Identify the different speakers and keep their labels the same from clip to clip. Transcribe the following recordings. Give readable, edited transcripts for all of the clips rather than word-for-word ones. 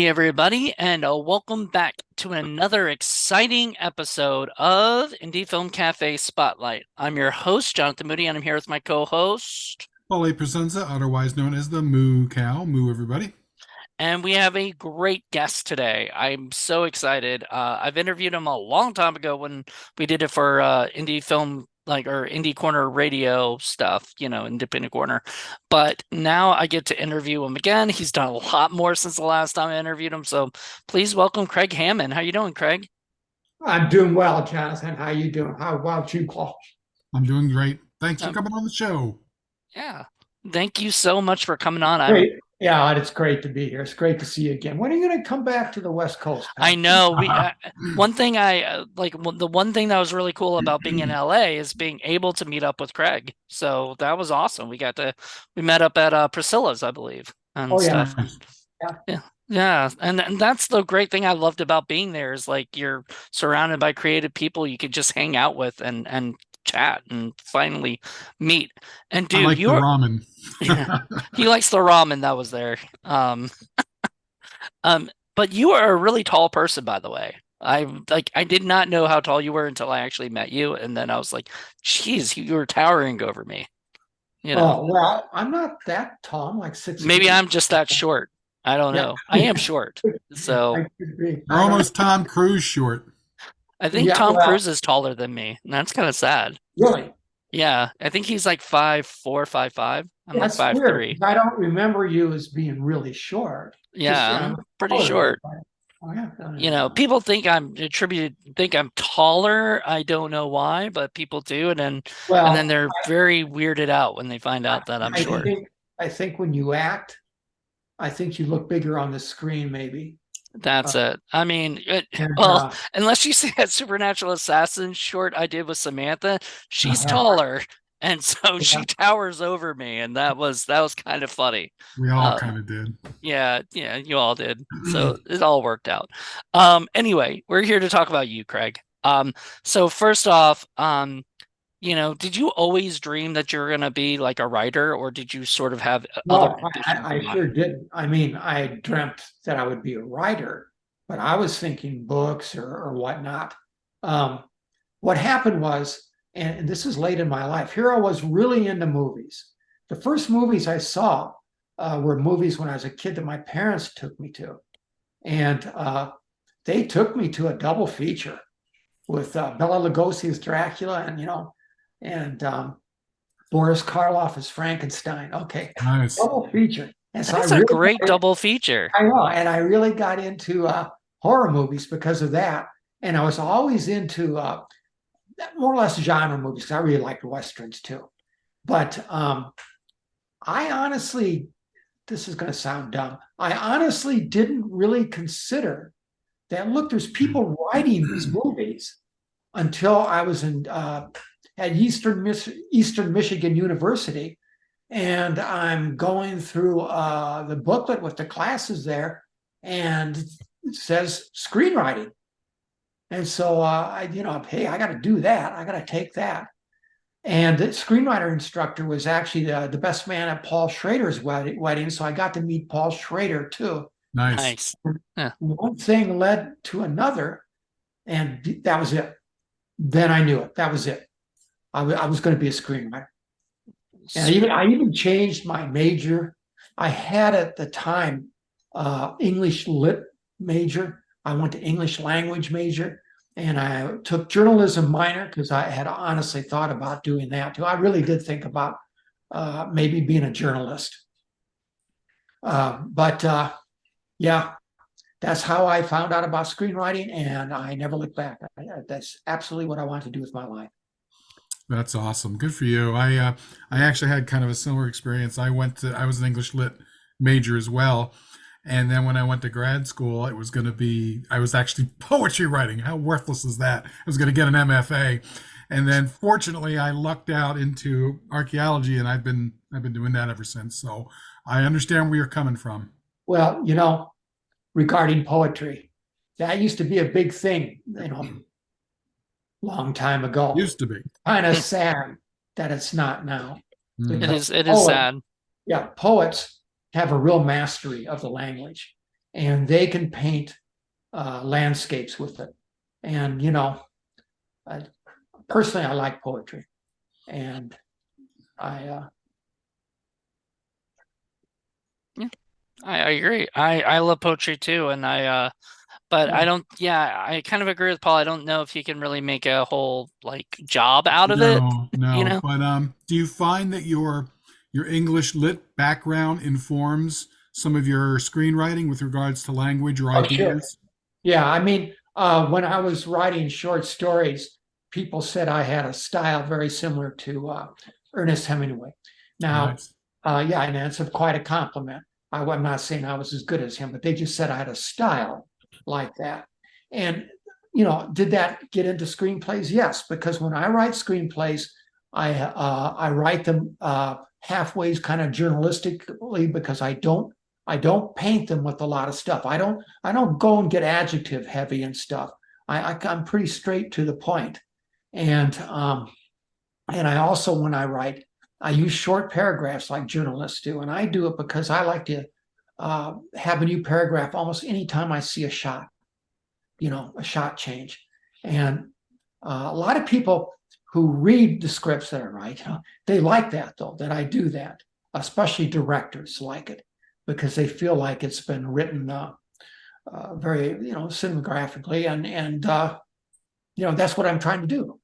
Speaker 1: everybody, and welcome back to another exciting episode of Indie Film Cafe Spotlight. I'm your host, Jonathan Moody, and I'm here with my co-host.
Speaker 2: Paulie Presenza, otherwise known as the Moo Cow. Moo, everybody.
Speaker 1: And we have a great guest today. I'm so excited. I've interviewed him a long time ago when we did it for Indie Film, or Indie Corner radio stuff, Independent Corner. But now I get to interview him again. He's done a lot more since the last time I interviewed him. So please welcome Craig Hamann. How you doing, Craig?
Speaker 3: I'm doing well, Jonathan. How you doing? How about you, Paul?
Speaker 2: I'm doing great. Thanks for coming on the show.
Speaker 1: Yeah. Thank you so much for coming on.
Speaker 3: Great. Yeah, it's great to be here. It's great to see you again. When are you going to come back to the West Coast?
Speaker 1: I know. One thing the one thing that was really cool about being in LA is being able to meet up with Craig. So that was awesome. We met up at Priscilla's, I believe, and stuff. Yeah. And that's the great thing I loved about being there is like you're surrounded by creative people you could just hang out with and chat and finally meet. And dude,
Speaker 2: I like the ramen.
Speaker 1: Yeah, he likes the ramen that was there. But you are a really tall person, by the way. I did not know how tall you were until I actually met you, and then I was like, "Geez, you were towering over me."
Speaker 3: Oh well, I'm not that tall. I'm like 6 feet.
Speaker 1: Maybe I'm just that short. I don't know. I am short, so
Speaker 2: you're almost Tom Cruise short.
Speaker 1: I think Tom Cruise is taller than me, and that's kind of sad.
Speaker 3: Really?
Speaker 1: Yeah, I think he's like 5'4", 5'5". I'm like 5'3".
Speaker 3: I don't remember you as being really short.
Speaker 1: Yeah, I'm pretty short. People think I'm taller. I don't know why, but people do, and then they're very weirded out when they find out that I'm short.
Speaker 3: I think when you act, I think you look bigger on the screen, maybe.
Speaker 1: That's it. I mean, unless you see that Supernatural Assassin short I did with Samantha, she's taller, and so she towers over me, and that was kind of funny.
Speaker 2: We all kind of did.
Speaker 1: Yeah, you all did. So it all worked out. Anyway, we're here to talk about you, Craig. So first off, did you always dream that you're going to be like a writer, or did you sort of have other?
Speaker 3: I sure did. I mean, I dreamt that I would be a writer, but I was thinking books or whatnot. What happened was, and this is late in my life, here I was really into movies. The first movies I saw were movies when I was a kid that my parents took me to. And they took me to a double feature with Bela Lugosi as Dracula and Boris Karloff as Frankenstein. Okay,
Speaker 2: nice.
Speaker 3: Double feature.
Speaker 1: And so that's a great double feature.
Speaker 3: I know, and I really got into horror movies because of that. And I was always into more or less genre movies because I really liked westerns too. But I honestly, this is going to sound dumb, I honestly didn't really consider that, look, there's people writing these movies until I was at Eastern Michigan University, and I'm going through the booklet with the classes there, and it says screenwriting. And so hey, I got to do that. I got to take that. And the screenwriter instructor was actually the best man at Paul Schrader's wedding, so I got to meet Paul Schrader too.
Speaker 1: Nice.
Speaker 3: Yeah. One thing led to another, and that was it. Then I knew it. That was it. I was going to be a screenwriter. And I even changed my major. I had at the time English lit major. I went to English language major, and I took journalism minor because I had honestly thought about doing that too. I really did think about maybe being a journalist. Yeah, that's how I found out about screenwriting, and I never looked back. That's absolutely what I want to do with my life.
Speaker 2: That's awesome. Good for you. I actually had kind of a similar experience. I was an English lit major as well. And then when I went to grad school, I was actually poetry writing. How worthless is that? I was going to get an MFA. And then fortunately I lucked out into archaeology, and I've been doing that ever since. So I understand where you're coming from.
Speaker 3: Well, regarding poetry, that used to be a big thing, long time ago.
Speaker 2: Used to be.
Speaker 3: Kind of sad that it's not now.
Speaker 1: It is sad.
Speaker 3: Yeah, poets have a real mastery of the language. and they can paint landscapes with it. And I, personally, I like poetry, and I
Speaker 1: Yeah, I agree. I love poetry too, and but I
Speaker 3: yeah,
Speaker 1: don't. Yeah, I kind of agree with Paul. I don't know if you can really make a whole like job out of it.
Speaker 2: No,
Speaker 1: You
Speaker 2: no.
Speaker 1: know?
Speaker 2: But do you find that your English lit background informs some of your screenwriting with regards to language or
Speaker 3: oh sure,
Speaker 2: ideas?
Speaker 3: yeah. I mean, when I was writing short stories, people said I had a style very similar to Ernest Hemingway. Now,
Speaker 2: Nice.
Speaker 3: yeah, and that's quite a compliment. I'm not saying I was as good as him, but they just said I had a style like that. And did that get into screenplays? Yes, because when I write screenplays, I write them halfway, kind of journalistically, because I don't paint them with a lot of stuff. I don't go and get adjective heavy and stuff. I'm pretty straight to the point. And I also, when I write, I use short paragraphs like journalists do, and I do it because I like to have a new paragraph almost anytime I see a shot, a shot change. And a lot of people who read the scripts that I write, they like that though, that I do that. Especially directors like it because they feel like it's been written very, cinemagraphically, and that's what I'm trying to do.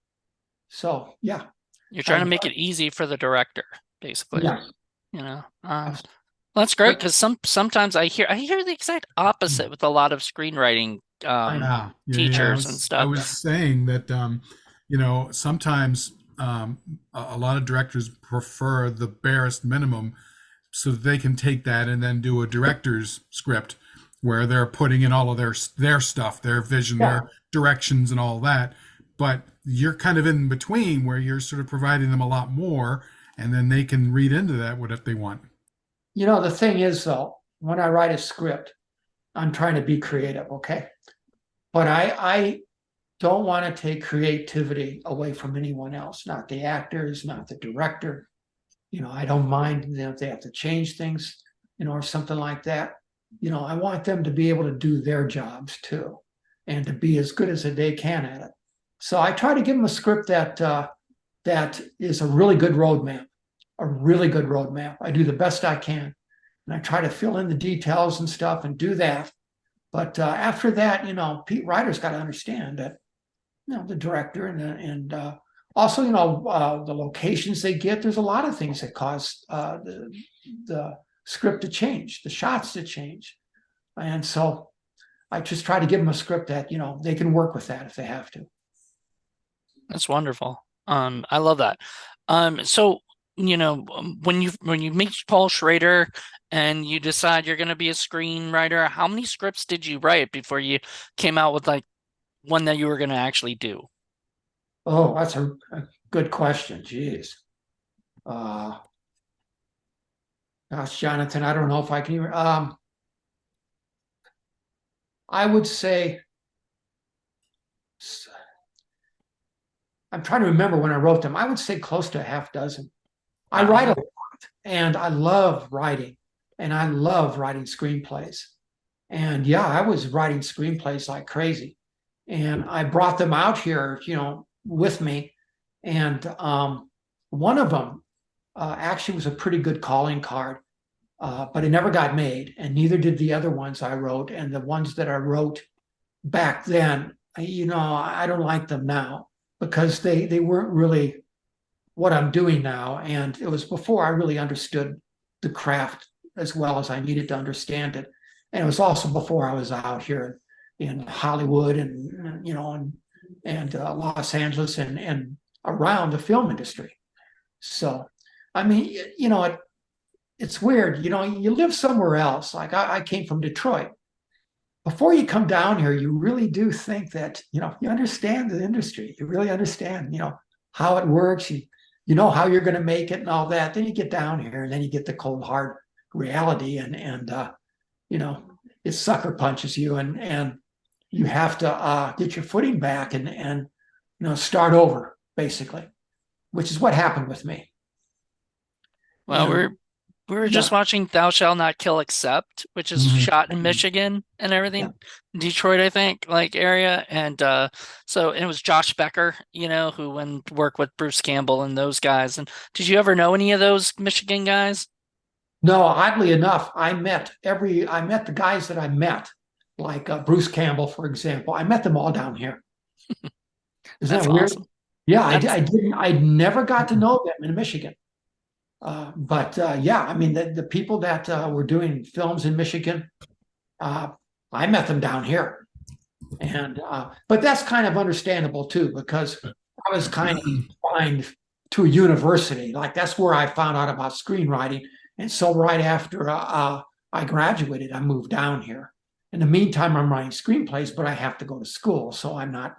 Speaker 3: So yeah,
Speaker 1: You're
Speaker 3: try
Speaker 1: trying
Speaker 3: to
Speaker 1: to make it easy for the director, basically.
Speaker 3: yeah.
Speaker 1: You know? That's great because sometimes I hear the exact opposite with a lot of screenwriting
Speaker 3: I know.
Speaker 2: Yeah, yeah, yeah.
Speaker 1: teachers and
Speaker 2: I
Speaker 1: stuff.
Speaker 2: was saying that sometimes a lot of directors prefer the barest minimum so that they can take that and then do a director's script where they're putting in all of their stuff, their vision,
Speaker 3: Yeah.
Speaker 2: their directions and all that. But you're kind of in between where you're sort of providing them a lot more and then they can read into that what if they want.
Speaker 3: The thing is, though, when I write a script, I'm trying to be creative, okay? But I don't want to take creativity away from anyone else, not the actors, not the director. I don't mind if they have to change things, or something like that. I want them to be able to do their jobs too, and to be as good as they can at it. So I try to give them a script that is a really good roadmap, a really good roadmap. I do the best I can, and I try to fill in the details and stuff and do that. But after that, Pete Ryder's got to understand that the director and also the locations they get. There's a lot of things that cause the script to change, the shots to change, and so I just try to give them a script that they can work with that if they have to.
Speaker 1: That's wonderful. I love that. So when you meet Paul Schrader and you decide you're going to be a screenwriter, how many scripts did you write before you came out with like one that you were going to actually do?
Speaker 3: Oh, that's a good question. Jeez. Uh, Gosh, Jonathan, I don't know if I can even. I would say I'm trying to remember when I wrote them. I would say close to a half dozen. I write a
Speaker 1: Wow.
Speaker 3: lot, and I love writing, and I love writing screenplays. And yeah, I was writing screenplays like crazy, and I brought them out here, with me. And one of them actually was a pretty good calling card, but it never got made, and neither did the other ones I wrote. And the ones that I wrote back then, I don't like them now because they weren't really what I'm doing now. And it was before I really understood the craft as well as I needed to understand it. And it was also before I was out here in Hollywood and Los Angeles and around the film industry. So, I mean, it's weird. You live somewhere else. Like I came from Detroit. Before you come down here, you really do think that, you understand the industry. You really understand, how it works. You know how you're going to make it and all that. Then you get down here and then you get the cold, hard reality and you know, it sucker punches you and you have to get your footing back and start over basically, which is what happened with me.
Speaker 1: Well,
Speaker 3: And
Speaker 1: we're We were just
Speaker 3: Yeah.
Speaker 1: watching Thou Shalt Not Kill Except, which is
Speaker 2: Mhm.
Speaker 1: shot in Michigan and
Speaker 3: Yeah.
Speaker 1: everything, Detroit, I think, like area. And so it was Josh Becker, who went to work with Bruce Campbell and those guys. And did you ever know any of those Michigan guys?
Speaker 3: No, oddly enough, I met the guys that I met, like Bruce Campbell, for example. I met them all down here. Isn't
Speaker 1: That's
Speaker 3: that weird?
Speaker 1: awesome.
Speaker 3: Yeah,
Speaker 1: That's
Speaker 3: I didn't. I never got to know them in Michigan. But yeah, I mean, the people that were doing films in Michigan, uh, I met them down here, and but that's kind of understandable too, because I was kind of confined to a university. Like that's where I found out about screenwriting, and so right after I graduated, I moved down here. In the meantime, I'm writing screenplays, but I have to go to school, so I'm not,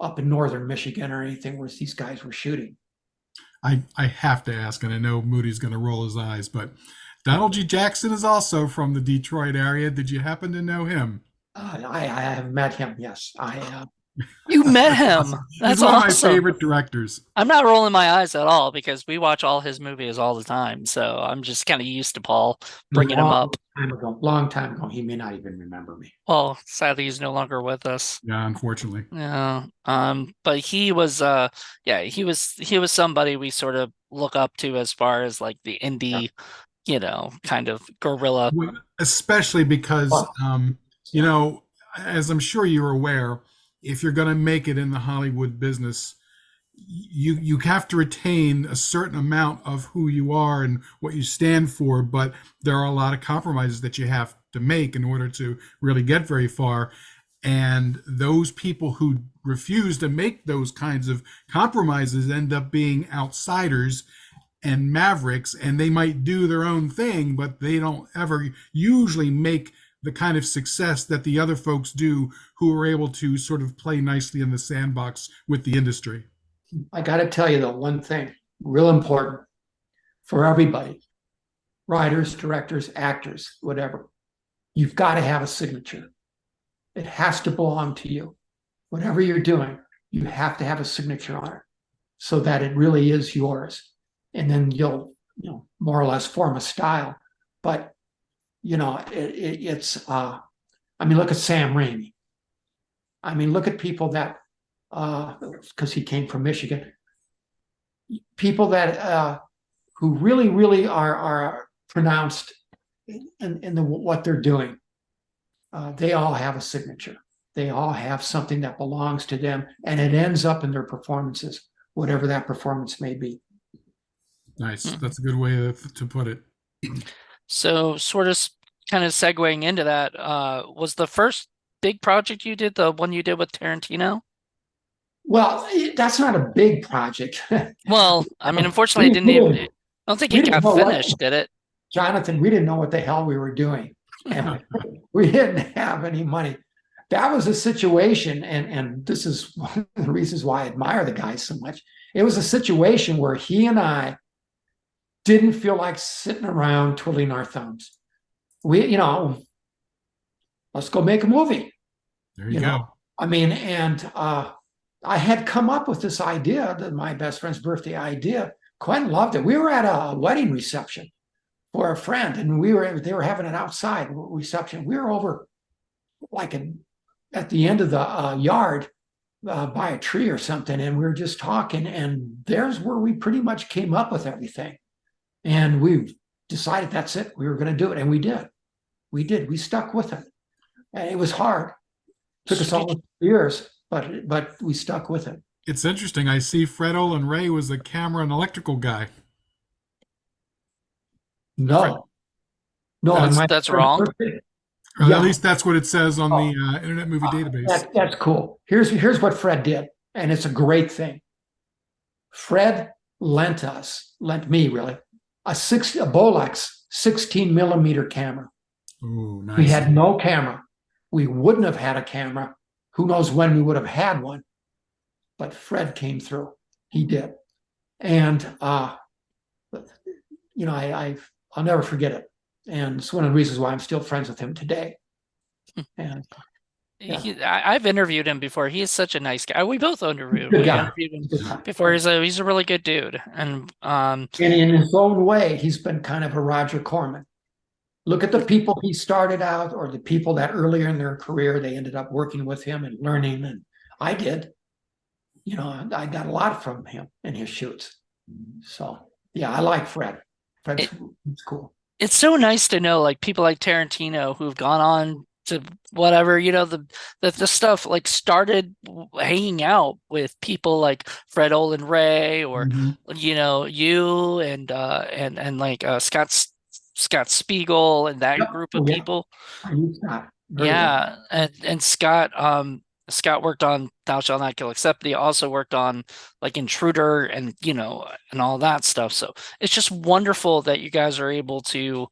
Speaker 3: up in northern Michigan or anything where these guys were shooting.
Speaker 2: I have to ask, and I know Moody's going to roll his eyes, but Donald G. Jackson is also from the Detroit area. Did you happen to know him?
Speaker 3: I have met him. Yes,
Speaker 1: You met
Speaker 2: That's
Speaker 1: him.
Speaker 2: awesome. He's
Speaker 1: That's
Speaker 2: one of my
Speaker 1: awesome.
Speaker 2: favorite directors.
Speaker 1: I'm not rolling my eyes at all because we watch all his movies all the time. So I'm just kind of used to Paul bringing him
Speaker 3: long
Speaker 1: up.
Speaker 3: time ago. Long time ago. He may not even remember me.
Speaker 1: Well, sadly, he's no longer with us.
Speaker 2: Yeah, unfortunately.
Speaker 1: Yeah. But yeah, he was somebody we sort of look up to as far as like the
Speaker 3: Yeah.
Speaker 1: indie, kind of guerrilla.
Speaker 2: Especially because,
Speaker 3: Well,
Speaker 2: you
Speaker 3: yeah.
Speaker 2: know, as I'm sure you're aware, if you're going to make it in the Hollywood business, you have to retain a certain amount of who you are and what you stand for, but there are a lot of compromises that you have to make in order to really get very far. And those people who refuse to make those kinds of compromises end up being outsiders and mavericks, and they might do their own thing, but they don't ever usually make the kind of success that the other folks do who are able to sort of play nicely in the sandbox with the industry.
Speaker 3: I got to tell you, though, one thing real important for everybody, writers, directors, actors, whatever. You've got to have a signature. It has to belong to you. Whatever you're doing, you have to have a signature on it so that it really is yours. And then you'll, more or less form a style. But, it's, I mean, look at Sam Raimi. I mean, look at people that, because he came from Michigan, people that who really, really are pronounced in what they're doing. They all have a signature. They all have something that belongs to them, and it ends up in their performances, whatever that performance may be.
Speaker 2: Nice.
Speaker 1: Hmm.
Speaker 2: That's a good way to put it.
Speaker 1: So sort of kind of segueing into that, was the first big project you did the one you did with Tarantino?
Speaker 3: Well, that's not a big project.
Speaker 1: Well, I mean, unfortunately, it
Speaker 3: we,
Speaker 1: didn't
Speaker 3: we
Speaker 1: even,
Speaker 3: didn't
Speaker 1: I don't think
Speaker 3: we
Speaker 1: it
Speaker 3: didn't
Speaker 1: got
Speaker 3: know
Speaker 1: finished,
Speaker 3: what
Speaker 1: did it?
Speaker 3: Jonathan. We didn't know what the hell we were doing, and we didn't have any money. That was a situation, and this is one of the reasons why I admire the guy so much. It was a situation where he and I didn't feel like sitting around twiddling our thumbs. Let's go make a movie.
Speaker 2: There you
Speaker 3: You know,
Speaker 2: go.
Speaker 3: I mean, and I had come up with this idea, that my best friend's birthday idea. Quentin loved it. We were at a wedding reception for a friend, and they were having an outside reception. We were over like at the end of the yard by a tree or something, and we were just talking. And there's where we pretty much came up with everything. And we decided that's it. We were going to do it, and we did. We did. We stuck with it, and it was hard. Took
Speaker 1: So
Speaker 3: us almost years, but we stuck with it.
Speaker 2: It's interesting. I see Fred Olin Ray was a camera and electrical guy.
Speaker 1: Fre-
Speaker 3: No, no, and
Speaker 1: that's
Speaker 3: my
Speaker 1: that's
Speaker 3: friend's
Speaker 1: wrong.
Speaker 3: birthday.
Speaker 2: Or at
Speaker 3: Yeah,
Speaker 2: least that's what it says on the
Speaker 3: oh,
Speaker 2: Internet Movie Database.
Speaker 3: that's cool. Here's what Fred did, and it's a great thing. Fred lent me really, a Bolex 16 millimeter camera.
Speaker 2: Oh,
Speaker 3: We
Speaker 2: nice.
Speaker 3: had no camera. We wouldn't have had a camera. Who knows when we would have had one? But Fred came through. He did, and I'll never forget it. And it's one of the reasons why I'm still friends with him today. And Yeah,
Speaker 1: I've interviewed him before. He is such a nice guy. We both interviewed him.
Speaker 3: good
Speaker 1: We
Speaker 3: guy.
Speaker 1: interviewed him
Speaker 3: Good guy.
Speaker 1: before. He's a really good dude. And
Speaker 3: And in his own way, he's been kind of a Roger Corman. Look at the people he started out, or the people that earlier in their career they ended up working with him and learning. And I did, I got a lot from him in his shoots. So yeah, I like Fred. Fred's
Speaker 1: it,
Speaker 3: it's cool.
Speaker 1: it's so nice to know like people like Tarantino who've gone on to whatever, the stuff like started hanging out with people like Fred Olin Ray or
Speaker 2: Hmm.
Speaker 1: you and like Scott Spiegel and that
Speaker 3: Yep.
Speaker 1: group of
Speaker 3: Oh, yeah.
Speaker 1: people.
Speaker 3: I use that very well.
Speaker 1: Yeah, and Scott worked on Thou Shalt Not Kill, except he also worked on like Intruder and and all that stuff. So it's just wonderful that you guys are able to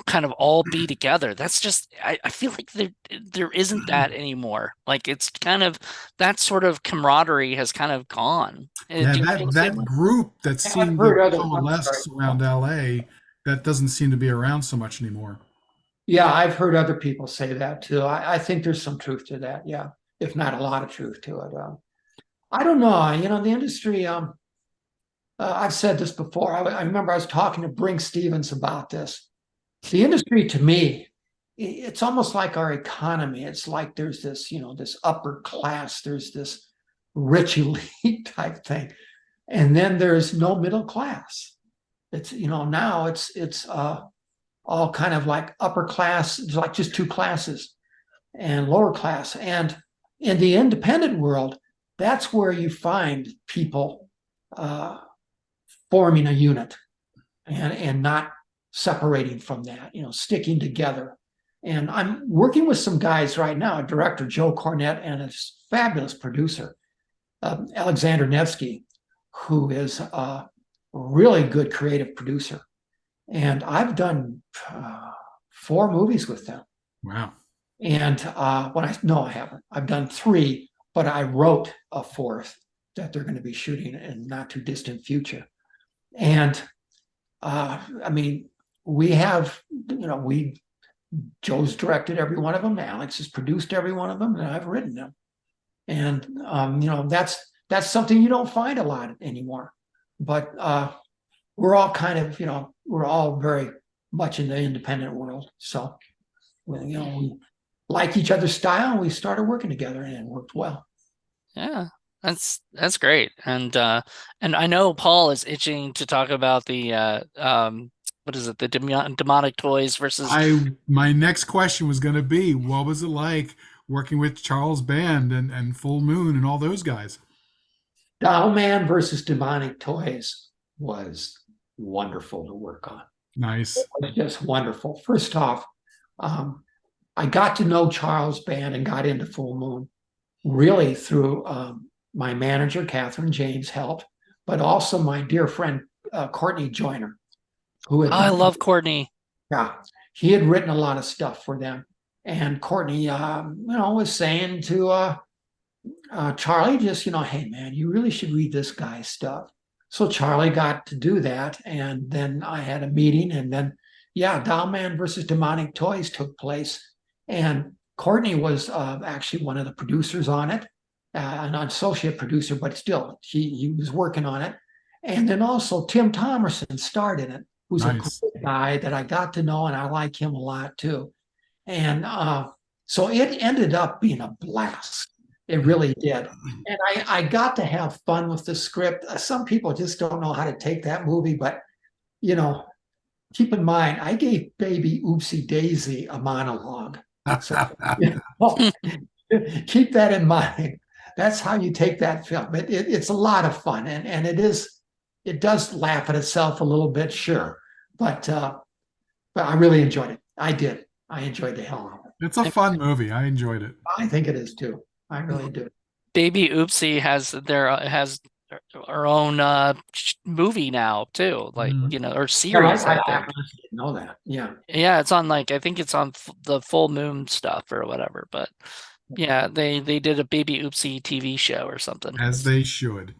Speaker 1: kind of all be together. That's just I feel like there isn't that anymore. Like it's kind of that sort of camaraderie has kind of gone.
Speaker 2: Yeah,
Speaker 1: Do you feel
Speaker 2: that
Speaker 1: the same
Speaker 2: that
Speaker 1: way?
Speaker 2: group that
Speaker 3: I've
Speaker 2: seemed to
Speaker 3: heard other. I'm sorry.
Speaker 2: coalesce around LA, that doesn't seem to be around so much anymore.
Speaker 3: Yeah, I've heard other people say that too. I think there's some truth to that. Yeah, if not a lot of truth to it. I don't know. The industry. I've said this before. I remember I was talking to Brink Stevens about this. The industry, to me, it's almost like our economy. It's like there's this, this upper class. There's this rich elite type thing, and then there's no middle class. It's now it's all kind of like upper class. It's like just two classes and lower class. And in the independent world, that's where you find people uh, forming a unit and not separating from that, sticking together. And I'm working with some guys right now, director Joe Cornett and a fabulous producer, Alexander Nevsky, who is a really good creative producer. And I've done 4 movies with them.
Speaker 2: Wow.
Speaker 3: And no, I haven't. I've done 3, but I wrote a 4th that they're going to be shooting in not too distant future. And I mean, we have, Joe's directed every one of them. Alex has produced every one of them, and I've written them. And that's something you don't find a lot anymore. But we're all kind of, we're all very much in the independent world. So, we like each other's style, and we started working together, and it worked well.
Speaker 1: Yeah, that's great. And I know Paul is itching to talk about the what is it, the demonic toys versus
Speaker 2: My next question was going to be, what was it like working with Charles Band and Full Moon and all those guys?
Speaker 3: Doll Man versus Demonic Toys was wonderful to work on. It
Speaker 2: Nice.
Speaker 3: was just wonderful. First off, I got to know Charles Band and got into Full Moon really through my manager, Catherine James, helped, but also my dear friend, Courtney Joyner, who had
Speaker 1: I
Speaker 3: done,
Speaker 1: love Courtney.
Speaker 3: yeah, he had written a lot of stuff for them. And Courtney, was saying to Charlie, just, hey, man, you really should read this guy's stuff. So Charlie got to do that. And then I had a meeting. And then, yeah, Doll Man versus Demonic Toys took place. And Courtney was actually one of the producers on it, an associate producer, but still, he was working on it. And then also Tim Thomerson starred in it, who's a
Speaker 2: Nice.
Speaker 3: great guy that I got to know, and I like him a lot too. And so it ended up being a blast. It really did. And I got to have fun with the script. Some people just don't know how to take that movie, but you know, keep in mind, I gave Baby Oopsie Daisy a monologue. So keep that in mind. That's how you take that film. It's a lot of fun, and it does laugh at itself a little bit, sure, but I really enjoyed it. I did. I enjoyed the hell out of it.
Speaker 2: It's a fun movie. I enjoyed it.
Speaker 3: I think it is too. I really do.
Speaker 1: Baby Oopsie has her own movie now too, like
Speaker 2: Mhm.
Speaker 1: or
Speaker 3: Yeah,
Speaker 1: series, I
Speaker 3: I
Speaker 1: think.
Speaker 3: actually didn't know that. Yeah.
Speaker 1: Yeah, it's on like I think it's on the Full Moon stuff or whatever. But yeah, they did a Baby Oopsie TV show or something.
Speaker 2: As they should.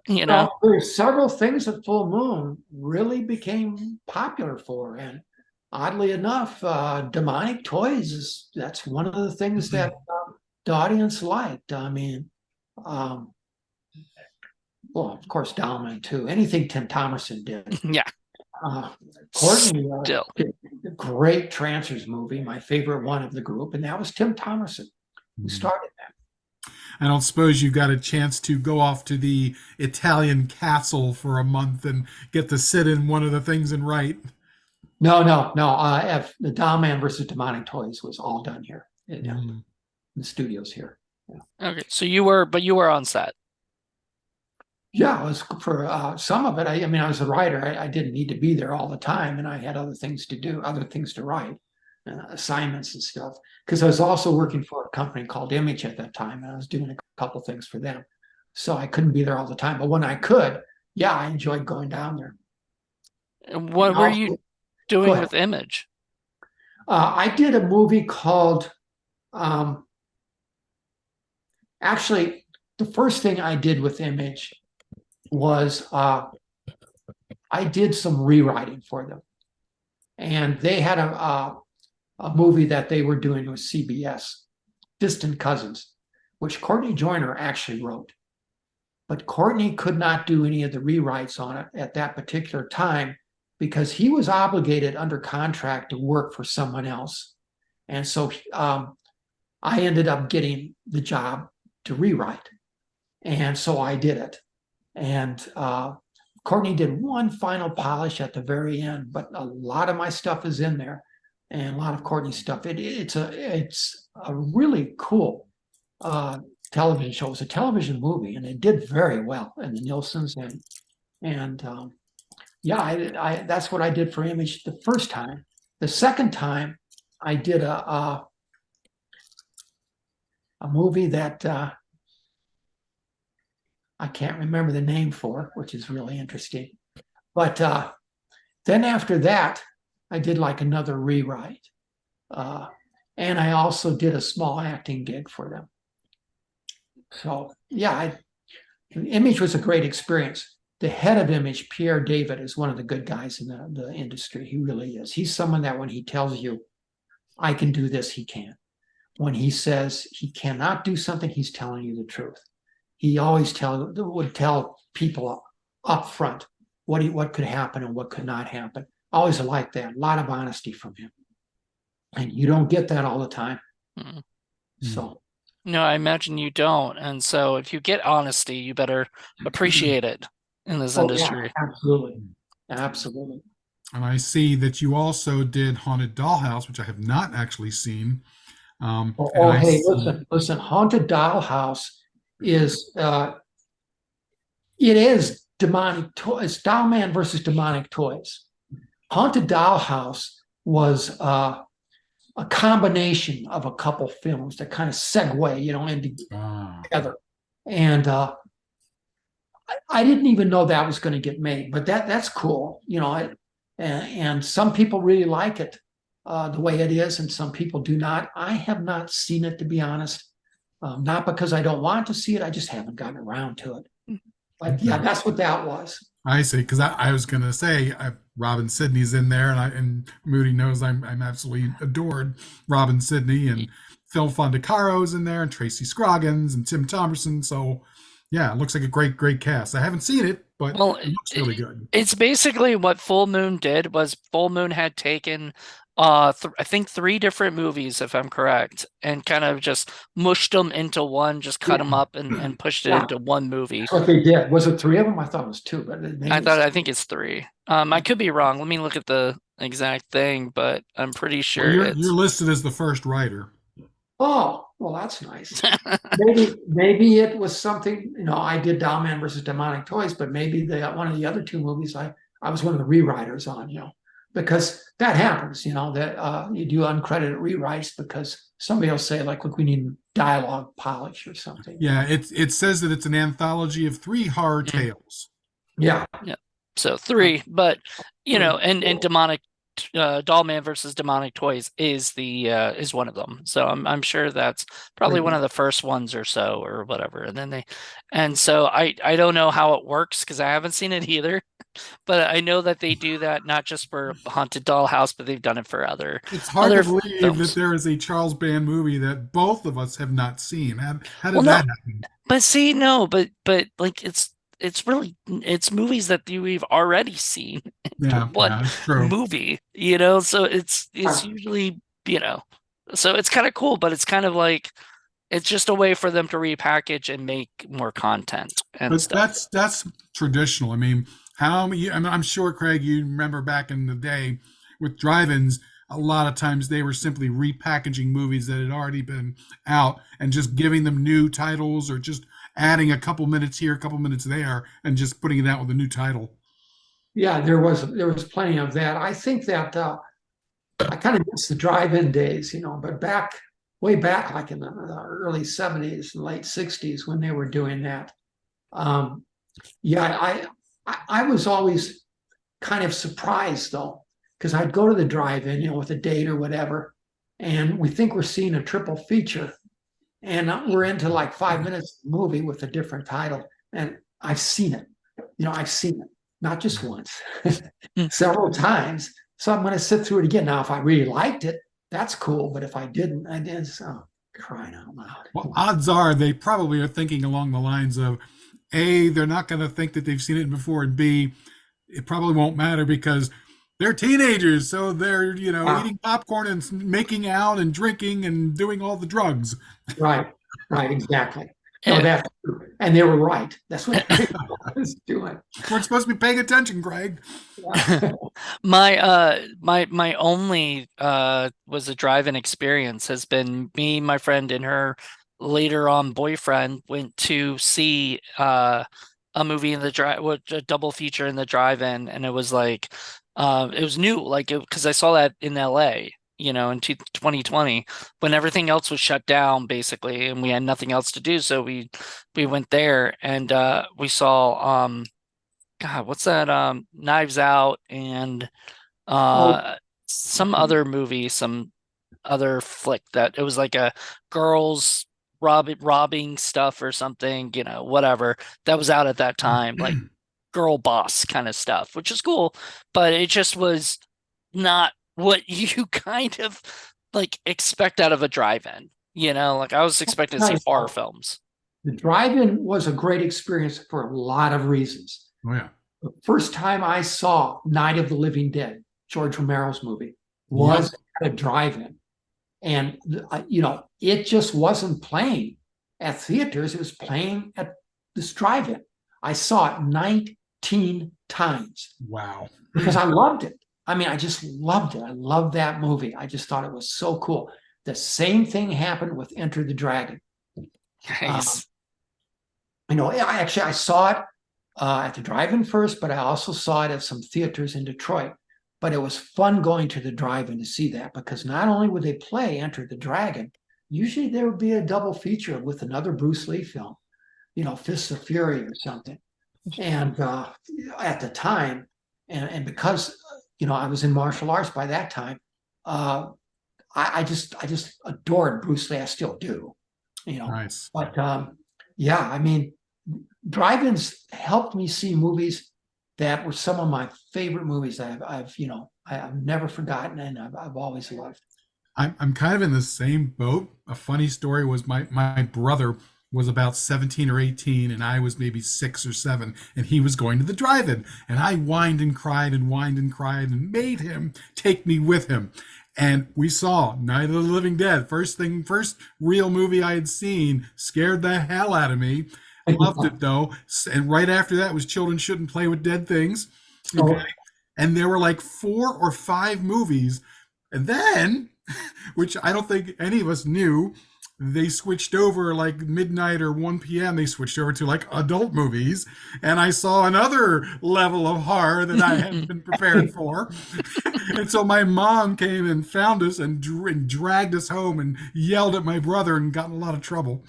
Speaker 1: You know,
Speaker 3: Well, there's several things that Full Moon really became popular for, and oddly enough, demonic toys that's one of the things that the audience liked. I mean, um, well, of course, Dalman too. Anything Tim Thomerson did.
Speaker 1: Yeah.
Speaker 3: Uh, Courtney
Speaker 1: Still.
Speaker 3: did a great Trancers movie, my favorite one of the group, and that was Tim Thomerson who started that.
Speaker 2: I don't suppose you got a chance to go off to the Italian castle for a month and get to sit in one of the things and write.
Speaker 3: No, no, no. The Dollman versus Demonic Toys was all done here in
Speaker 2: Mm.
Speaker 3: the studios here.
Speaker 1: Okay. So you were on set.
Speaker 3: Yeah, it was for some of it. I mean, I was a writer. I didn't need to be there all the time, and I had other things to do, other things to write, assignments and stuff. Because I was also working for a company called Image at that time, and I was doing a couple things for them. So I couldn't be there all the time. But when I could, yeah, I enjoyed going down there.
Speaker 1: What were you doing
Speaker 3: ahead.
Speaker 1: with Image?
Speaker 3: I did a movie called, actually, the first thing I did with Image was I did some rewriting for them. And they had a movie that they were doing with CBS, Distant Cousins, which Courtney Joyner actually wrote. But Courtney could not do any of the rewrites on it at that particular time because he was obligated under contract to work for someone else. And so I ended up getting the job to rewrite. And so I did it. And Courtney did one final polish at the very end, but a lot of my stuff is in there and a lot of Courtney's stuff. It's a really cool television show. It was a television movie and it did very well in the Nielsen's and yeah, I that's what I did for Image the first time. The second time I did a movie that I can't remember the name for, which is really interesting. But then after that, I did like another rewrite. And I also did a small acting gig for them. So yeah, Image was a great experience. The head of Image, Pierre David, is one of the good guys in the industry. He really is. He's someone that when he tells you, I can do this, he can. When he says he cannot do something, he's telling you the truth. He always would tell people up front what could happen and what could not happen. Always like that. A lot of honesty from him. And you don't get that all the time.
Speaker 1: Mm-hmm.
Speaker 3: So
Speaker 1: no, I imagine you don't. And so if you get honesty, you better appreciate it in this industry.
Speaker 3: Yeah, absolutely. Absolutely.
Speaker 2: And I see that you also did Haunted Dollhouse, which I have not actually seen.
Speaker 3: Hey, listen, Haunted Dollhouse is it is demonic toys. Dollman versus Demonic Toys. Haunted Dollhouse was a combination of a couple films that kind of segue, into together. And I didn't even know that was going to get made, but that's cool, and some people really like it the way it is, and some people do not. I have not seen it, to be honest. Not because I don't want to see it, I just haven't gotten around to it. But yeah, that's what that was.
Speaker 2: I see, because I was going to say Robin Sidney's in there, and Moody knows I'm absolutely adored Robin Sidney, and Phil Fondacaro's in there, and Tracy Scroggins, and Tim Thomerson. So yeah, it looks like a great cast. I haven't seen it, but it looks really good.
Speaker 1: It's basically what Full Moon did was Full Moon had taken I think 3 different movies, if I'm correct, and kind of just mushed them into one, just cut them up and pushed it into one movie.
Speaker 3: That's what they did. Was it 3 of them? I thought it was 2, but
Speaker 1: I think it's 3. I could be wrong. Let me look at the exact thing, but I'm pretty sure
Speaker 2: you're listed as the first writer.
Speaker 3: Oh, well, that's nice. maybe it was something. I did Dollman versus Demonic Toys, but maybe one of the other 2 movies I was one of the rewriters on. Because that happens, that you do uncredited rewrites because somebody will say, like, look, we need dialogue polish or something.
Speaker 2: Yeah, it says that it's an anthology of 3 horror tales.
Speaker 3: Yeah.
Speaker 1: So 3, but and Demonic Dollman versus Demonic Toys is one of them. So I'm sure that's probably one of the first ones or so or whatever. And then so I don't know how it works because I haven't seen it either. But I know that they do that not just for Haunted Doll House, but they've done it for
Speaker 2: It's hard to
Speaker 1: other
Speaker 2: believe that
Speaker 1: films.
Speaker 2: there is a Charles Band movie that both of us have not seen. How
Speaker 1: Well,
Speaker 2: did
Speaker 1: no,
Speaker 2: that happen?
Speaker 1: but see, no, but like it's really it's movies that we've already seen into
Speaker 2: Yeah,
Speaker 1: one
Speaker 2: yeah, that's true.
Speaker 1: movie, so it's usually, so it's kind of cool, but it's kind of like it's just a way for them to repackage and make more content and
Speaker 2: But
Speaker 1: stuff.
Speaker 2: that's traditional. I mean, how many? I'm sure, Craig, you remember back in the day with drive-ins. A lot of times they were simply repackaging movies that had already been out and just giving them new titles or just adding a couple minutes here, a couple minutes there, and just putting it out with a new title.
Speaker 3: Yeah, there was plenty of that. I think that I kind of miss the drive-in days, but way back, like in the early '70s and late '60s, when they were doing that. Um, yeah, I was always kind of surprised though, because I'd go to the drive-in, with a date or whatever, and we think we're seeing a triple feature, and we're into like 5 minutes of the movie with a different title, and I've seen it. I've seen it not just once, several times. So I'm going to sit through it again. Now, if I really liked it, that's cool. But if I didn't, I did. So crying out loud.
Speaker 2: Well, odds are they probably are thinking along the lines of A, they're not going to think that they've seen it before, and B, it probably won't matter because they're teenagers, so they're,
Speaker 3: Wow.
Speaker 2: eating popcorn and making out and drinking and doing all the drugs.
Speaker 3: Right, right, exactly. No,
Speaker 1: And
Speaker 3: that's true. And they were right. That's what everyone was doing.
Speaker 2: We're supposed to be paying attention, Greg.
Speaker 3: Yeah.
Speaker 1: my only was a drive-in experience has been me, my friend, and her later on boyfriend went to see a movie in the drive, a double feature in the drive-in, and it was like it was new, like because I saw that in LA, in 2020 when everything else was shut down basically, and we had nothing else to do, so we went there and we saw God, what's that? Knives Out and
Speaker 3: Oh,
Speaker 1: uh some other movie, some other flick that it was like a girls robbing stuff or something, whatever that was out at that time, like girl boss kind of stuff, which is cool, but it just was not what you kind of like expect out of a drive-in. Like I was expecting to see
Speaker 3: nice.
Speaker 1: horror films.
Speaker 3: The drive-in was a great experience for a lot of reasons.
Speaker 2: Oh yeah.
Speaker 3: The first time I saw Night of the Living Dead, George Romero's movie,
Speaker 2: Yep.
Speaker 3: was at a drive-in. And, it just wasn't playing at theaters. It was playing at this drive-in. I saw it 19 times
Speaker 2: Wow.
Speaker 3: because I loved it. I mean, I just loved it. I loved that movie. I just thought it was so cool. The same thing happened with Enter the Dragon. Um,
Speaker 1: Nice.
Speaker 3: I saw it at the drive-in first, but I also saw it at some theaters in Detroit. But it was fun going to the drive-in to see that because not only would they play Enter the Dragon, usually there would be a double feature with another Bruce Lee film, Fists of Fury or something. And at the time, and because I was in martial arts by that time, uh, I just adored Bruce Lee. I still do, you know.
Speaker 2: Nice.
Speaker 3: But yeah, I mean, drive-ins helped me see movies that were some of my favorite movies I've never forgotten and I've always loved.
Speaker 2: I'm kind of in the same boat. A funny story was my brother was about 17 or 18 and I was maybe 6 or 7 and he was going to the drive-in and I whined and cried and whined and cried and made him take me with him. And we saw Night of the Living Dead. First real movie I had seen, scared the hell out of me. Loved it though. And right after that was Children Shouldn't Play with Dead Things.
Speaker 3: Oh,
Speaker 2: Okay. And there were like 4 or 5 movies. And then, which I don't think any of us knew, they switched over like midnight or 1 p.m. They switched over to like adult movies. And I saw another level of horror that I hadn't been prepared for. And so my mom came and found us and dragged us home and yelled at my brother and got in a lot of trouble.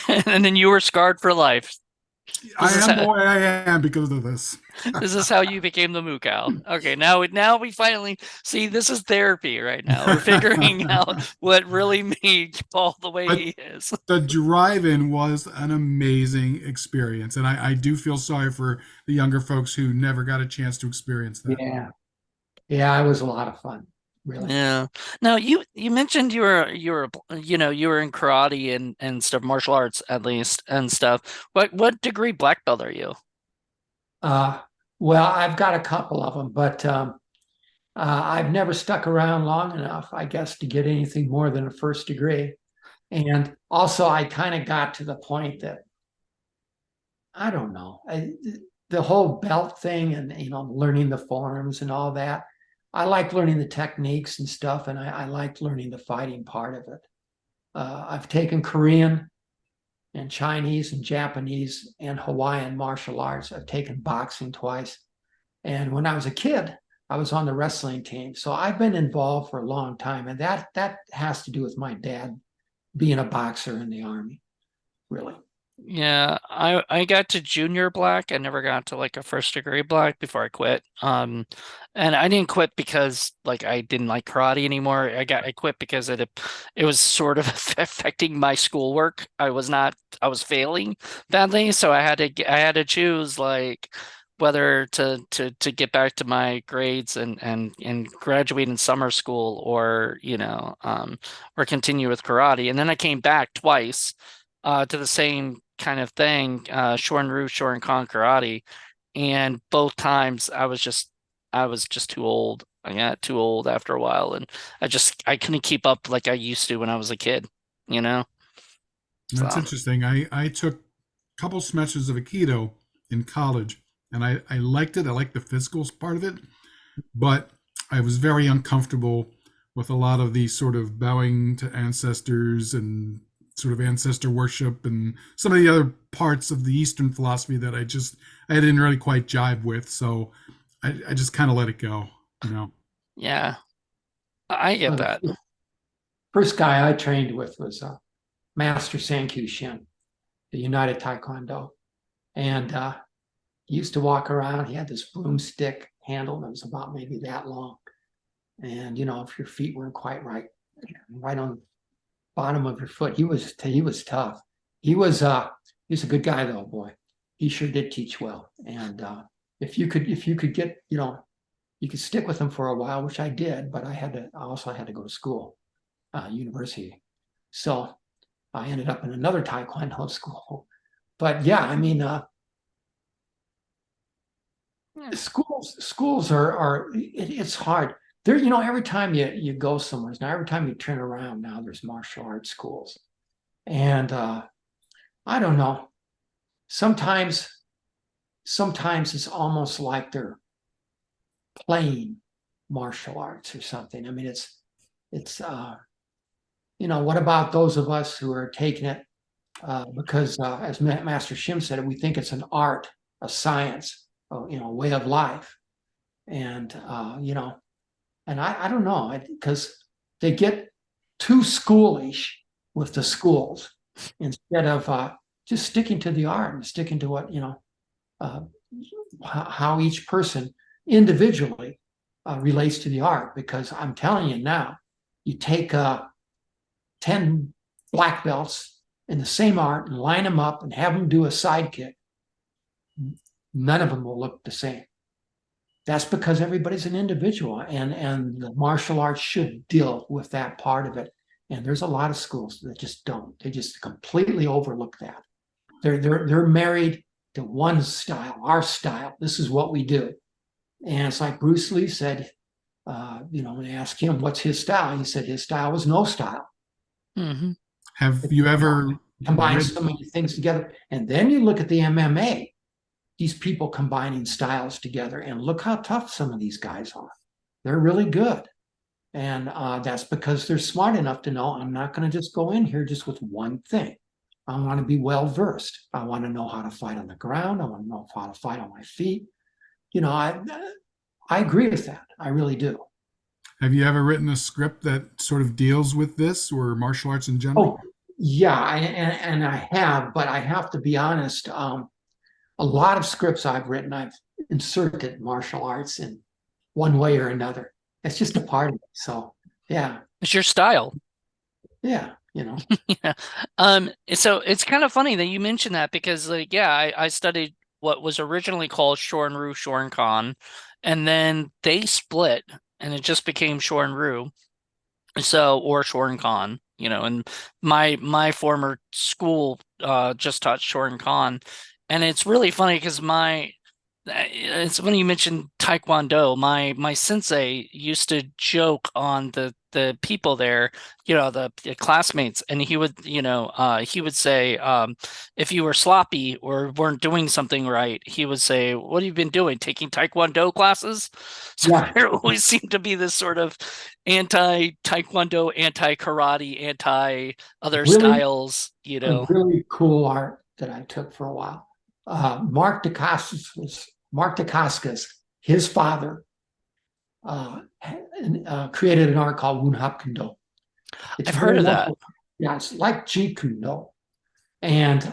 Speaker 1: And then you were scarred for life. This
Speaker 2: I
Speaker 1: is
Speaker 2: am the
Speaker 1: how,
Speaker 2: way I am because of this.
Speaker 1: this is how you became the moo cow. Okay, now we finally see this is therapy right now. We're figuring out what really made Paul the way
Speaker 2: But
Speaker 1: he is.
Speaker 2: the drive-in was an amazing experience, and I do feel sorry for the younger folks who never got a chance to experience that.
Speaker 3: Yeah. Yeah, it was a lot of fun, really.
Speaker 1: Yeah. Now you mentioned you were in karate and stuff, martial arts at least and stuff. What degree black belt are you?
Speaker 3: Uh, well, I've got a couple of them, but I've never stuck around long enough, I guess, to get anything more than a first degree. And also, I kind of got to the point that I don't know, the whole belt thing and learning the forms and all that. I like learning the techniques and stuff, and I like learning the fighting part of it. I've taken Korean and Chinese and Japanese and Hawaiian martial arts. I've taken boxing twice. And when I was a kid, I was on the wrestling team. So I've been involved for a long time. And that has to do with my dad being a boxer in the army, really.
Speaker 1: Yeah, I got to junior black. I never got to like a first degree black before I quit. And I didn't quit because like I didn't like karate anymore. I quit because it was sort of affecting my schoolwork. I was failing badly, so I had to choose like whether to get back to my grades and graduate in summer school or or continue with karate. And then I came back twice to the same kind of thing, Shorin Ryu, Shorin Kan karate, and both times I was just too old. I got too old after a while, and I couldn't keep up like I used to when I was a kid, you know?
Speaker 2: That's
Speaker 1: So
Speaker 2: interesting. I took a couple semesters of Aikido in college, and I liked it. I liked the physical part of it, but I was very uncomfortable with a lot of the sort of bowing to ancestors and sort of ancestor worship and some of the other parts of the Eastern philosophy that I didn't really quite jive with. So I just kind of let it go, you know.
Speaker 1: yeah, I get
Speaker 3: Well,
Speaker 1: that.
Speaker 3: the first guy I trained with was Master Sankyu Shin, the United Taekwondo. And he used to walk around. He had this broomstick handle that was about maybe that long. And, if your feet weren't quite right on the bottom of your foot, he was tough. He's a good guy though, boy. He sure did teach well. And if you could get, you could stick with him for a while, which I did, but I also had to go to school, university. So I ended up in another Taekwondo school. But yeah, I mean,
Speaker 1: Yeah.
Speaker 3: schools it's hard. There, every time you go somewhere now, every time you turn around now, there's martial arts schools. And I don't know. Sometimes sometimes it's almost like they're playing martial arts or something. I mean, what about those of us who are taking it because as Master Shim said, we think it's an art, a science, a way of life. And and I don't know, because they get too schoolish with the schools instead of just sticking to the art and sticking to what uh, how each person individually relates to the art. Because I'm telling you now, you take 10 black belts in the same art and line them up and have them do a sidekick, none of them will look the same. That's because everybody's an individual, and the martial arts should deal with that part of it. And there's a lot of schools that just don't. They just completely overlook that. They're married to one style, our style. This is what we do. And it's like Bruce Lee said, when they asked him what's his style, he said his style was no style.
Speaker 1: Hmm.
Speaker 2: Have you ever
Speaker 3: Combine
Speaker 2: read?
Speaker 3: so many things together. And then you look at the MMA, these people combining styles together, and look how tough some of these guys are. They're really good. And that's because they're smart enough to know I'm not going to just go in here just with one thing. I want to be well versed. I want to know how to fight on the ground. I want to know how to fight on my feet. I agree with that. I really do.
Speaker 2: Have you ever written a script that sort of deals with this or martial arts in general?
Speaker 3: Oh, yeah, and I have, but I have to be honest. a lot of scripts I've written, I've inserted martial arts in one way or another. It's just a part of it. So yeah,
Speaker 1: It's your style.
Speaker 3: yeah,
Speaker 1: Yeah. So it's kind of funny that you mentioned that because like yeah, I studied what was originally called Shorin-ryu Shorin-kan, and then they split and it just became Shorin-ryu. So or Shorin-kan, and my former school just taught Shorin-kan. And it's really funny because my it's when you mentioned Taekwondo, my sensei used to joke on the people there, the classmates, and he would say, if you were sloppy or weren't doing something right, he would say, "What have you been doing? Taking Taekwondo classes?" So
Speaker 3: yeah.
Speaker 1: there always seemed to be this sort of anti-Taekwondo, anti-karate, anti-other
Speaker 3: Really,
Speaker 1: styles,
Speaker 3: a really cool art that I took for a while. Mark Dacascos, his father, created an art called Wun Hap Kendo. It's
Speaker 1: I've heard
Speaker 3: very
Speaker 1: of
Speaker 3: much,
Speaker 1: that.
Speaker 3: yeah, it's like Jeet Kune, and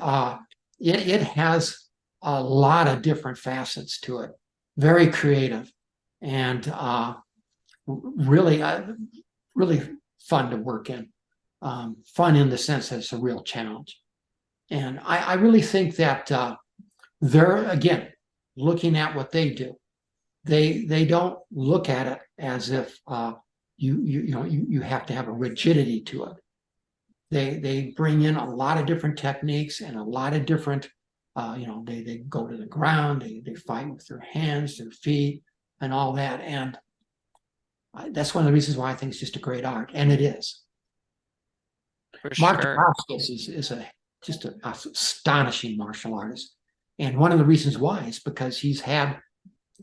Speaker 3: it has a lot of different facets to it. Very creative, and really, really fun to work in. Fun in the sense that it's a real challenge. And I really think that they're again looking at what they do. They don't look at it as if you have to have a rigidity to it. They bring in a lot of different techniques and a lot of different they go to the ground, they fight with their hands, their feet, and all that. And that's one of the reasons why I think it's just a great art, and it is.
Speaker 1: For
Speaker 3: Mark
Speaker 1: sure.
Speaker 3: Dacascos is just an astonishing martial artist. And one of the reasons why is because he's had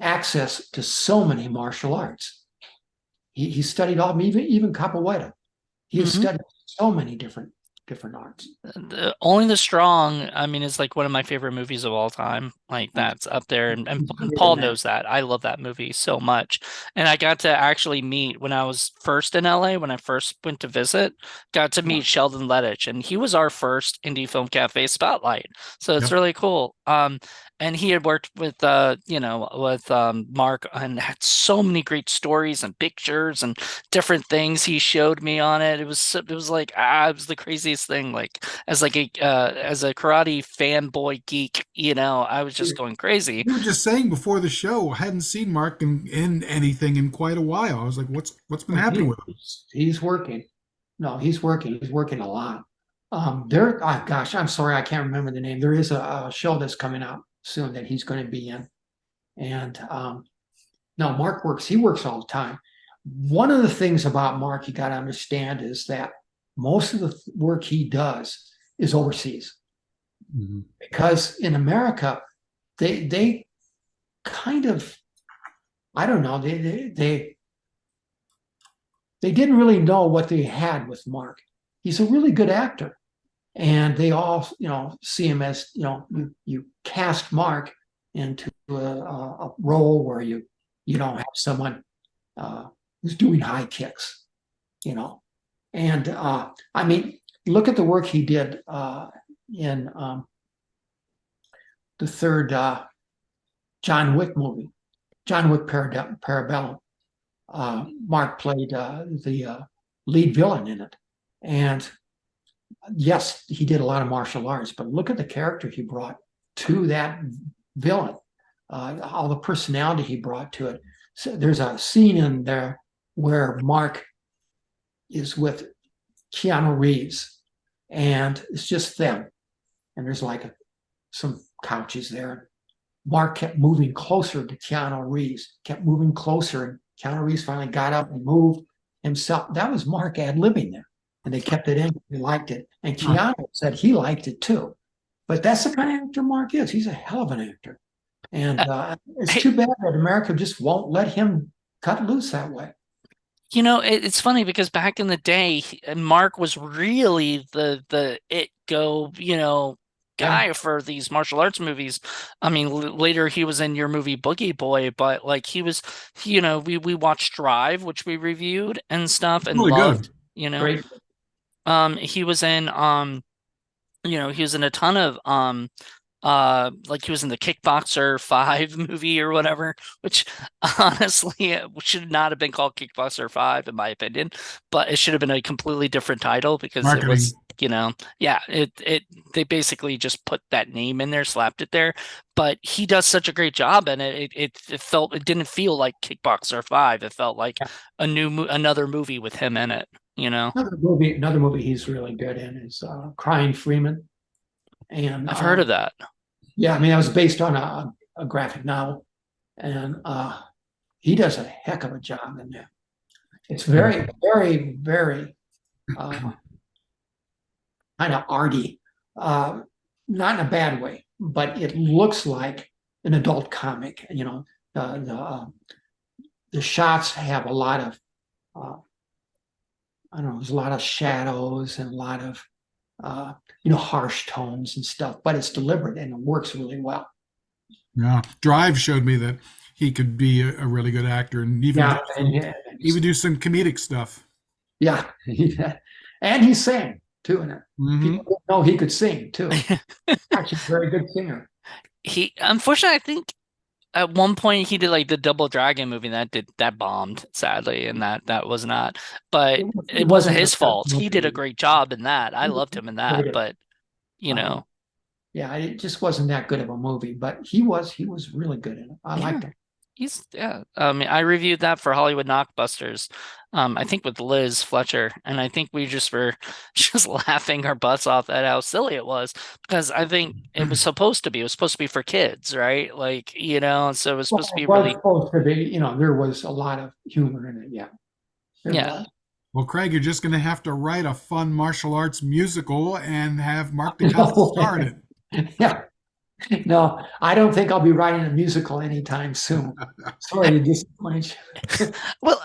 Speaker 3: access to so many martial arts. He studied all, even capoeira. He has
Speaker 1: Hmm.
Speaker 3: studied so many different arts.
Speaker 1: Only the Strong, I mean, is like one of my favorite movies of all time. Like that's up there, and
Speaker 3: Great
Speaker 1: Paul
Speaker 3: in that.
Speaker 1: knows that. I love that movie so much. And I got to actually meet when I was first in LA, when I first went to visit, got to
Speaker 3: Yeah.
Speaker 1: meet Sheldon Lettich, and he was our first Indie Film Cafe spotlight. So it's
Speaker 2: Yep.
Speaker 1: really cool. And he had worked with with Mark and had so many great stories and pictures and different things he showed me on it. It was like it was the craziest thing. Like as a karate fanboy geek, I was just going crazy.
Speaker 2: You were just saying before the show, I hadn't seen Mark in anything in quite a while. I was like, what's been
Speaker 3: Oh,
Speaker 2: happening with him?
Speaker 3: he's working. No, he's working. He's working a lot. There, oh, gosh, I'm sorry, I can't remember the name. There is a show that's coming out soon that he's going to be in. And no, Mark works. He works all the time. One of the things about Mark you got to understand is that most of the work he does is overseas
Speaker 2: Mhm.
Speaker 3: because in America they kind of I don't know they didn't really know what they had with Mark. He's a really good actor, and they all see him as you cast Mark into a role where you don't have someone who's doing high kicks, you know. And I mean, look at the work he did in the third John Wick movie, John Wick Parabellum. Mark played the lead villain in it. And yes, he did a lot of martial arts, but look at the character he brought to that villain, all the personality he brought to it. So there's a scene in there where Mark is with Keanu Reeves, and it's just them. And there's like some couches there. Mark kept moving closer to Keanu Reeves, kept moving closer, and Keanu Reeves finally got up and moved himself. That was Mark ad-libbing there, and they kept it in. He liked it, and
Speaker 2: Huh.
Speaker 3: Keanu said he liked it too. But that's the kind of actor Mark is. He's a hell of an actor, and it's
Speaker 1: Hey,
Speaker 3: too bad that America just won't let him cut loose that way.
Speaker 1: it's funny because back in the day, Mark was really the it go,
Speaker 3: Yeah,
Speaker 1: guy for these martial arts movies. I mean, later he was in your movie Boogie Boy, but like he was, we watched Drive, which we reviewed and stuff and
Speaker 2: Really good.
Speaker 1: loved, you know.
Speaker 3: great.
Speaker 1: He was in he was in a ton of like he was in the Kickboxer 5 movie or whatever, which honestly should not have been called Kickboxer 5 in my opinion, but it should have been a completely different title because it was,
Speaker 2: Marketing.
Speaker 1: yeah, it they basically just put that name in there, slapped it there, but he does such a great job and it didn't feel like Kickboxer 5. It felt like another movie with him in it, you know.
Speaker 3: Another movie he's really good in is Crying Freeman. And
Speaker 1: I've heard of that.
Speaker 3: yeah, I mean, that was based on a graphic novel. And he does a heck of a job in there. It's very, very, very kind of arty, not in a bad way, but it looks like an adult comic. The shots have a lot of I don't know, there's a lot of shadows and a lot of harsh tones and stuff, but it's deliberate and it works really well.
Speaker 2: Yeah, Drive showed me that he could be a really good actor and
Speaker 3: Yeah, and
Speaker 2: even do some comedic stuff.
Speaker 3: yeah, and he sang too in it.
Speaker 2: Hmm.
Speaker 3: People didn't know he could sing too. Actually, a very good singer.
Speaker 1: He unfortunately, I think at one point he did like the Double Dragon movie that bombed sadly, and that was not. But
Speaker 3: It
Speaker 1: it wasn't
Speaker 3: wasn't
Speaker 1: his
Speaker 3: a
Speaker 1: fault. He did a great job in that. I loved him in that. But you
Speaker 3: uh,
Speaker 1: know,
Speaker 3: yeah, it just wasn't that good of a movie, but he was really good in it. I
Speaker 1: yeah,
Speaker 3: liked him.
Speaker 1: yeah. I mean, I reviewed that for Hollywood Knockbusters. I think with Liz Fletcher, and I think we just were just laughing our butts off at how silly it was because I think it was supposed to be for kids, right? Like, so it was
Speaker 3: Well,
Speaker 1: supposed to be
Speaker 3: it was
Speaker 1: really,
Speaker 3: supposed to be, there was a lot of humor in it. Yeah, there
Speaker 1: yeah.
Speaker 3: was.
Speaker 2: Well, Craig, you're just going to have to write a fun martial arts musical and have Mark Dacascos star in it.
Speaker 3: Yeah. No, I don't think I'll be writing a musical anytime soon. Sorry to disappoint you.
Speaker 1: Well,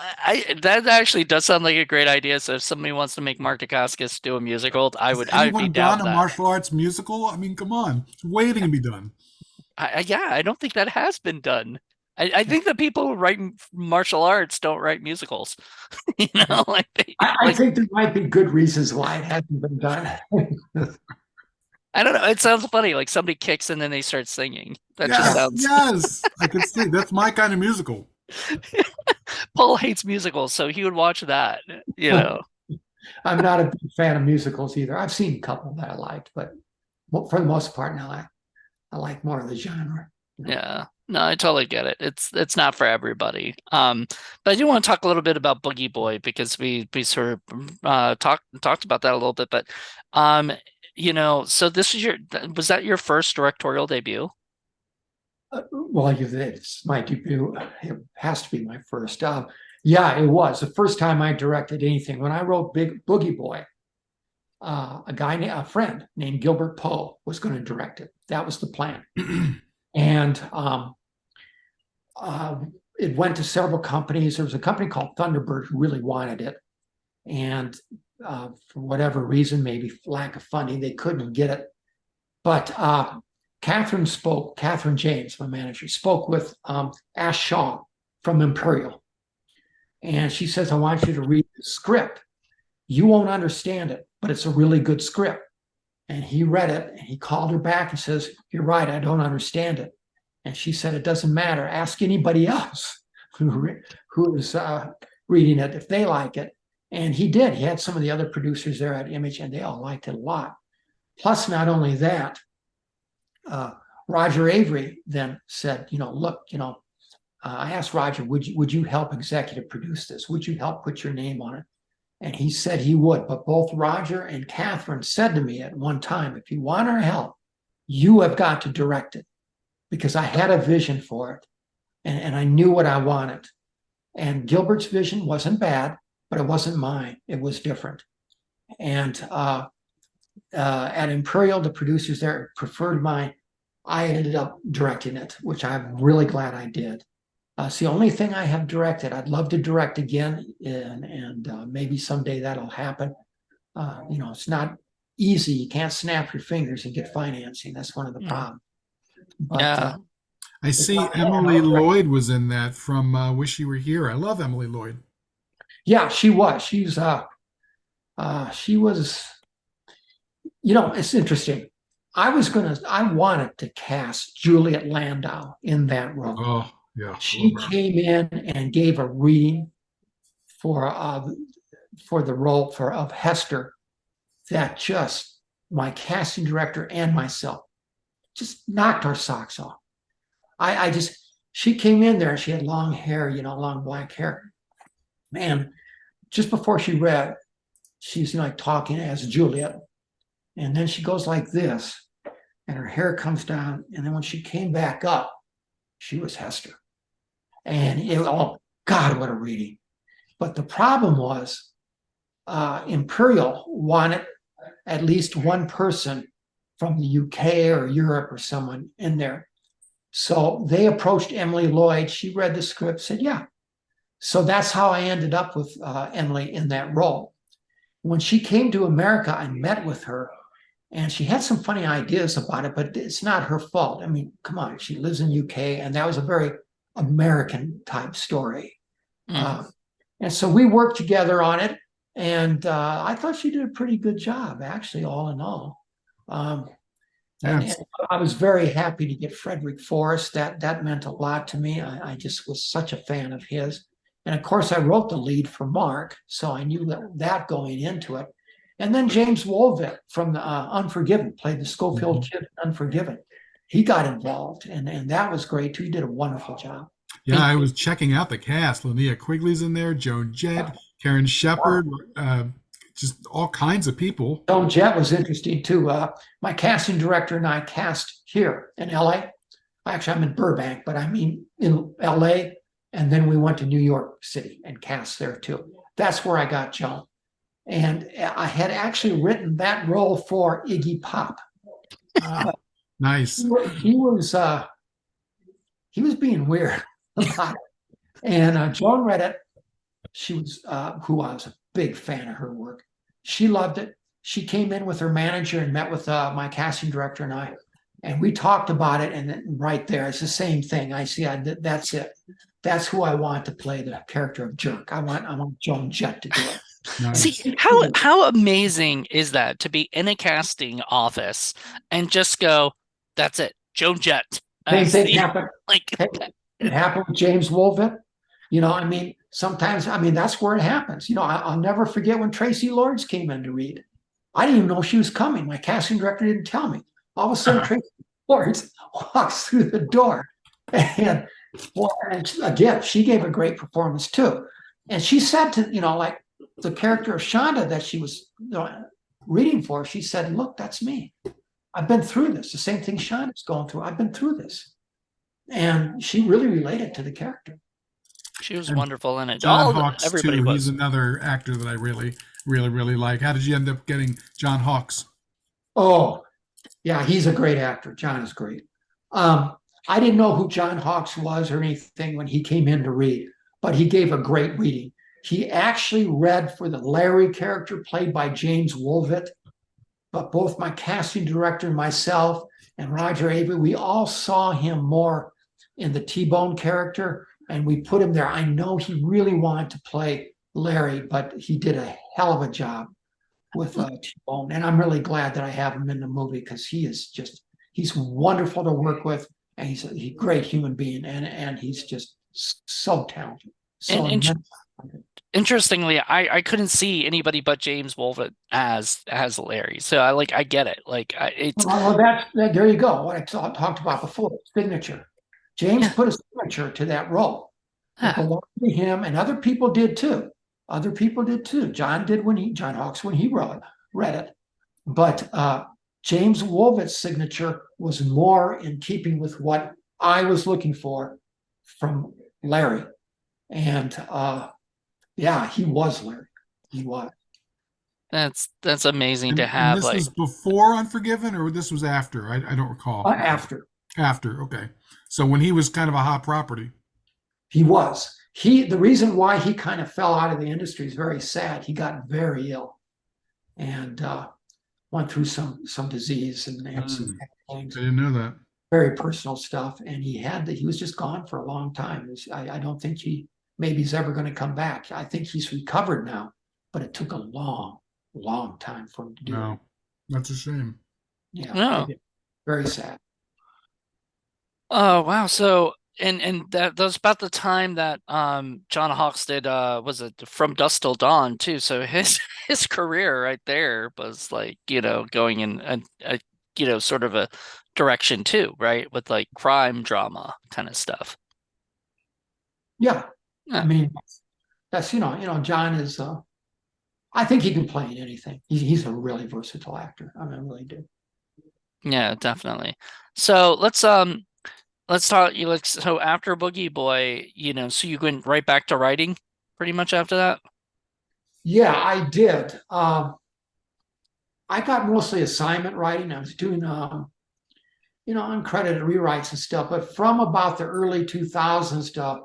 Speaker 1: that actually does sound like a great idea. So if somebody wants to make Mark Dacascos do a musical,
Speaker 2: Has
Speaker 1: I would be
Speaker 2: anyone
Speaker 1: down
Speaker 2: done
Speaker 1: with
Speaker 2: a
Speaker 1: that.
Speaker 2: martial arts musical? I mean, come on, it's waiting to be done.
Speaker 1: Yeah, I don't think that has been done. I think the people who write martial arts don't write musicals. Like
Speaker 3: I think there might be good reasons why it hasn't been done.
Speaker 1: I don't know. It sounds funny. Like somebody kicks and then they start singing. That just
Speaker 2: Yes,
Speaker 1: sounds.
Speaker 2: yes, I can see that's my kind of musical.
Speaker 1: Paul hates musicals, so he would watch that.
Speaker 3: I'm not a big fan of musicals either. I've seen a couple that I liked, but for the most part, now I like more of the genre.
Speaker 1: Yeah. No, I totally get it. It's not for everybody. But I do want to talk a little bit about Boogie Boy because we sort of talked about that a little bit. But so was that your first directorial debut?
Speaker 3: Well, it's my debut. It has to be my first. Yeah, it was the first time I directed anything. When I wrote Big Boogie Boy, a friend named Gilbert Poe was going to direct it. That was the plan, and it went to several companies. There was a company called Thunderbird who really wanted it, and for whatever reason, maybe lack of funding, they couldn't get it. But Catherine James, my manager, spoke with Ash Shaw from Imperial. And she says, I want you to read the script. You won't understand it, but it's a really good script. And he read it and he called her back and says, you're right, I don't understand it. And she said, it doesn't matter. Ask anybody else who is reading it if they like it. And he did. He had some of the other producers there at Image and they all liked it a lot. Plus, not only that, Roger Avery then said, look, I asked Roger, would you help executive produce this? Would you help put your name on it? And he said he would. But both Roger and Catherine said to me at one time, if you want our help, you have got to direct it because I had a vision for it and I knew what I wanted. And Gilbert's vision wasn't bad, but it wasn't mine. It was different. And at Imperial, the producers there preferred mine. I ended up directing it, which I'm really glad I did. It's the only thing I have directed. I'd love to direct again, and maybe someday that'll happen. It's not easy. You can't snap your fingers and get financing. That's one of the problems. But
Speaker 1: Yeah.
Speaker 2: I see Emily Lloyd was in that from Wish You Were Here. I love Emily Lloyd.
Speaker 3: Yeah, she was. She was. It's interesting. I wanted to cast Juliet Landau in that role.
Speaker 2: Oh, yeah.
Speaker 3: She came in and gave a reading for the role of Hester that just my casting director and myself just knocked our socks off. I just she came in there and she had long hair, long black hair. Man, just before she read, she's like talking as Juliet, and then she goes like this, and her hair comes down, and then when she came back up, she was Hester. And oh God, what a reading! But the problem was, Imperial wanted at least one person from the UK or Europe or someone in there. So they approached Emily Lloyd. She read the script, said, yeah. So that's how I ended up with Emily in that role. When she came to America, I met with her, and she had some funny ideas about it, but it's not her fault. I mean, come on, she lives in UK, and that was a very American type story. And so we worked together on it, and I thought she did a pretty good job, actually, all in all. And I was very happy to get Frederick Forrest. That meant a lot to me. I just was such a fan of his. And of course, I wrote the lead for Mark, so I knew that going into it. And then James Wolvett from the Unforgiven played the Schofield kid in Unforgiven. He got involved, and that was great too. He did a wonderful job.
Speaker 2: Yeah, I was checking out the cast. Linnea Quigley's in there, Joan Jett, Karen Shepard, just all kinds of people.
Speaker 3: Joan Jett was interesting too. My casting director and I cast here in LA. Actually, I'm in Burbank, but I mean in LA. And then we went to New York City and cast there too. That's where I got Joan. And I had actually written that role for Iggy Pop.
Speaker 2: Nice.
Speaker 3: He was being weird about it. And Joan read it. She was, who I was a big fan of her work. She loved it. She came in with her manager and met with my casting director and I. And we talked about it, and then right there, it's the same thing. I see, that's it. That's who I want to play the character of Jerk. I want Joan Jett to do it.
Speaker 2: Nice.
Speaker 1: See, how amazing is that to be in a casting office and just go, that's it, Joan Jett.
Speaker 3: Same thing happened.
Speaker 1: Like
Speaker 3: it happened with James Wolvett. I mean, sometimes, that's where it happens. I'll never forget when Tracy Lords came in to read. I didn't even know she was coming. My casting director didn't tell me. All of a sudden, Tracy Lords walks through the door. And again, she gave a great performance too. And she said to, like the character of Shonda that she was reading for, she said, look, that's me. I've been through this. The same thing Shonda's going through. I've been through this. And she really related to the character.
Speaker 1: She was wonderful in it.
Speaker 2: John Hawkes,
Speaker 1: everybody
Speaker 2: too.
Speaker 1: was.
Speaker 2: He's another actor that I really, really, really like. How did you end up getting John Hawkes?
Speaker 3: Oh, yeah, he's a great actor. John is great. I didn't know who John Hawkes was or anything when he came in to read, but he gave a great reading. He actually read for the Larry character played by James Wolvett, but both my casting director, myself, and Roger Avery, we all saw him more in the T-Bone character, and we put him there. I know he really wanted to play Larry, but he did a hell of a job with T-Bone, and I'm really glad that I have him in the movie because he's wonderful to work with, and he's a great human being, and he's just so talented. So
Speaker 1: interestingly, I couldn't see anybody but James Wolvett as Larry, so I get it. It's
Speaker 3: well, there you go. What I talked about before, signature. James put a signature to that role. It belonged to him, and other people did too. John Hawkes when he read it, but James Wolvett's signature was more in keeping with what I was looking for from Larry, and he was Larry. He was.
Speaker 1: That's amazing to have.
Speaker 2: And this was before Unforgiven, or this was after? I don't recall.
Speaker 3: After.
Speaker 2: After, okay. So when he was kind of a hot property.
Speaker 3: He was. The reason why he kind of fell out of the industry is very sad. He got very ill and went through some disease and some things.
Speaker 2: I didn't know that.
Speaker 3: Very personal stuff. And he was just gone for a long time. I don't think maybe he's ever going to come back. I think he's recovered now, but it took a long, long time for him to do it.
Speaker 2: That's a shame.
Speaker 3: Yeah,
Speaker 1: No.
Speaker 3: very sad.
Speaker 1: Oh wow. So and that was about the time that John Hawkes did was it From Dusk Till Dawn too. So his his career right there was like, going in a sort of a direction too, right? With like crime drama kind of stuff.
Speaker 3: Yeah, I
Speaker 1: Yeah.
Speaker 3: mean, that's John is. I think he can play in anything. He's a really versatile actor. I mean, I really do.
Speaker 1: Yeah, definitely. So let's talk you like so after Boogie Boy, so you went right back to writing pretty much after that?
Speaker 3: Yeah, I did. I got mostly assignment writing. I was doing, uncredited rewrites and stuff. But from about the early 2000s stuff,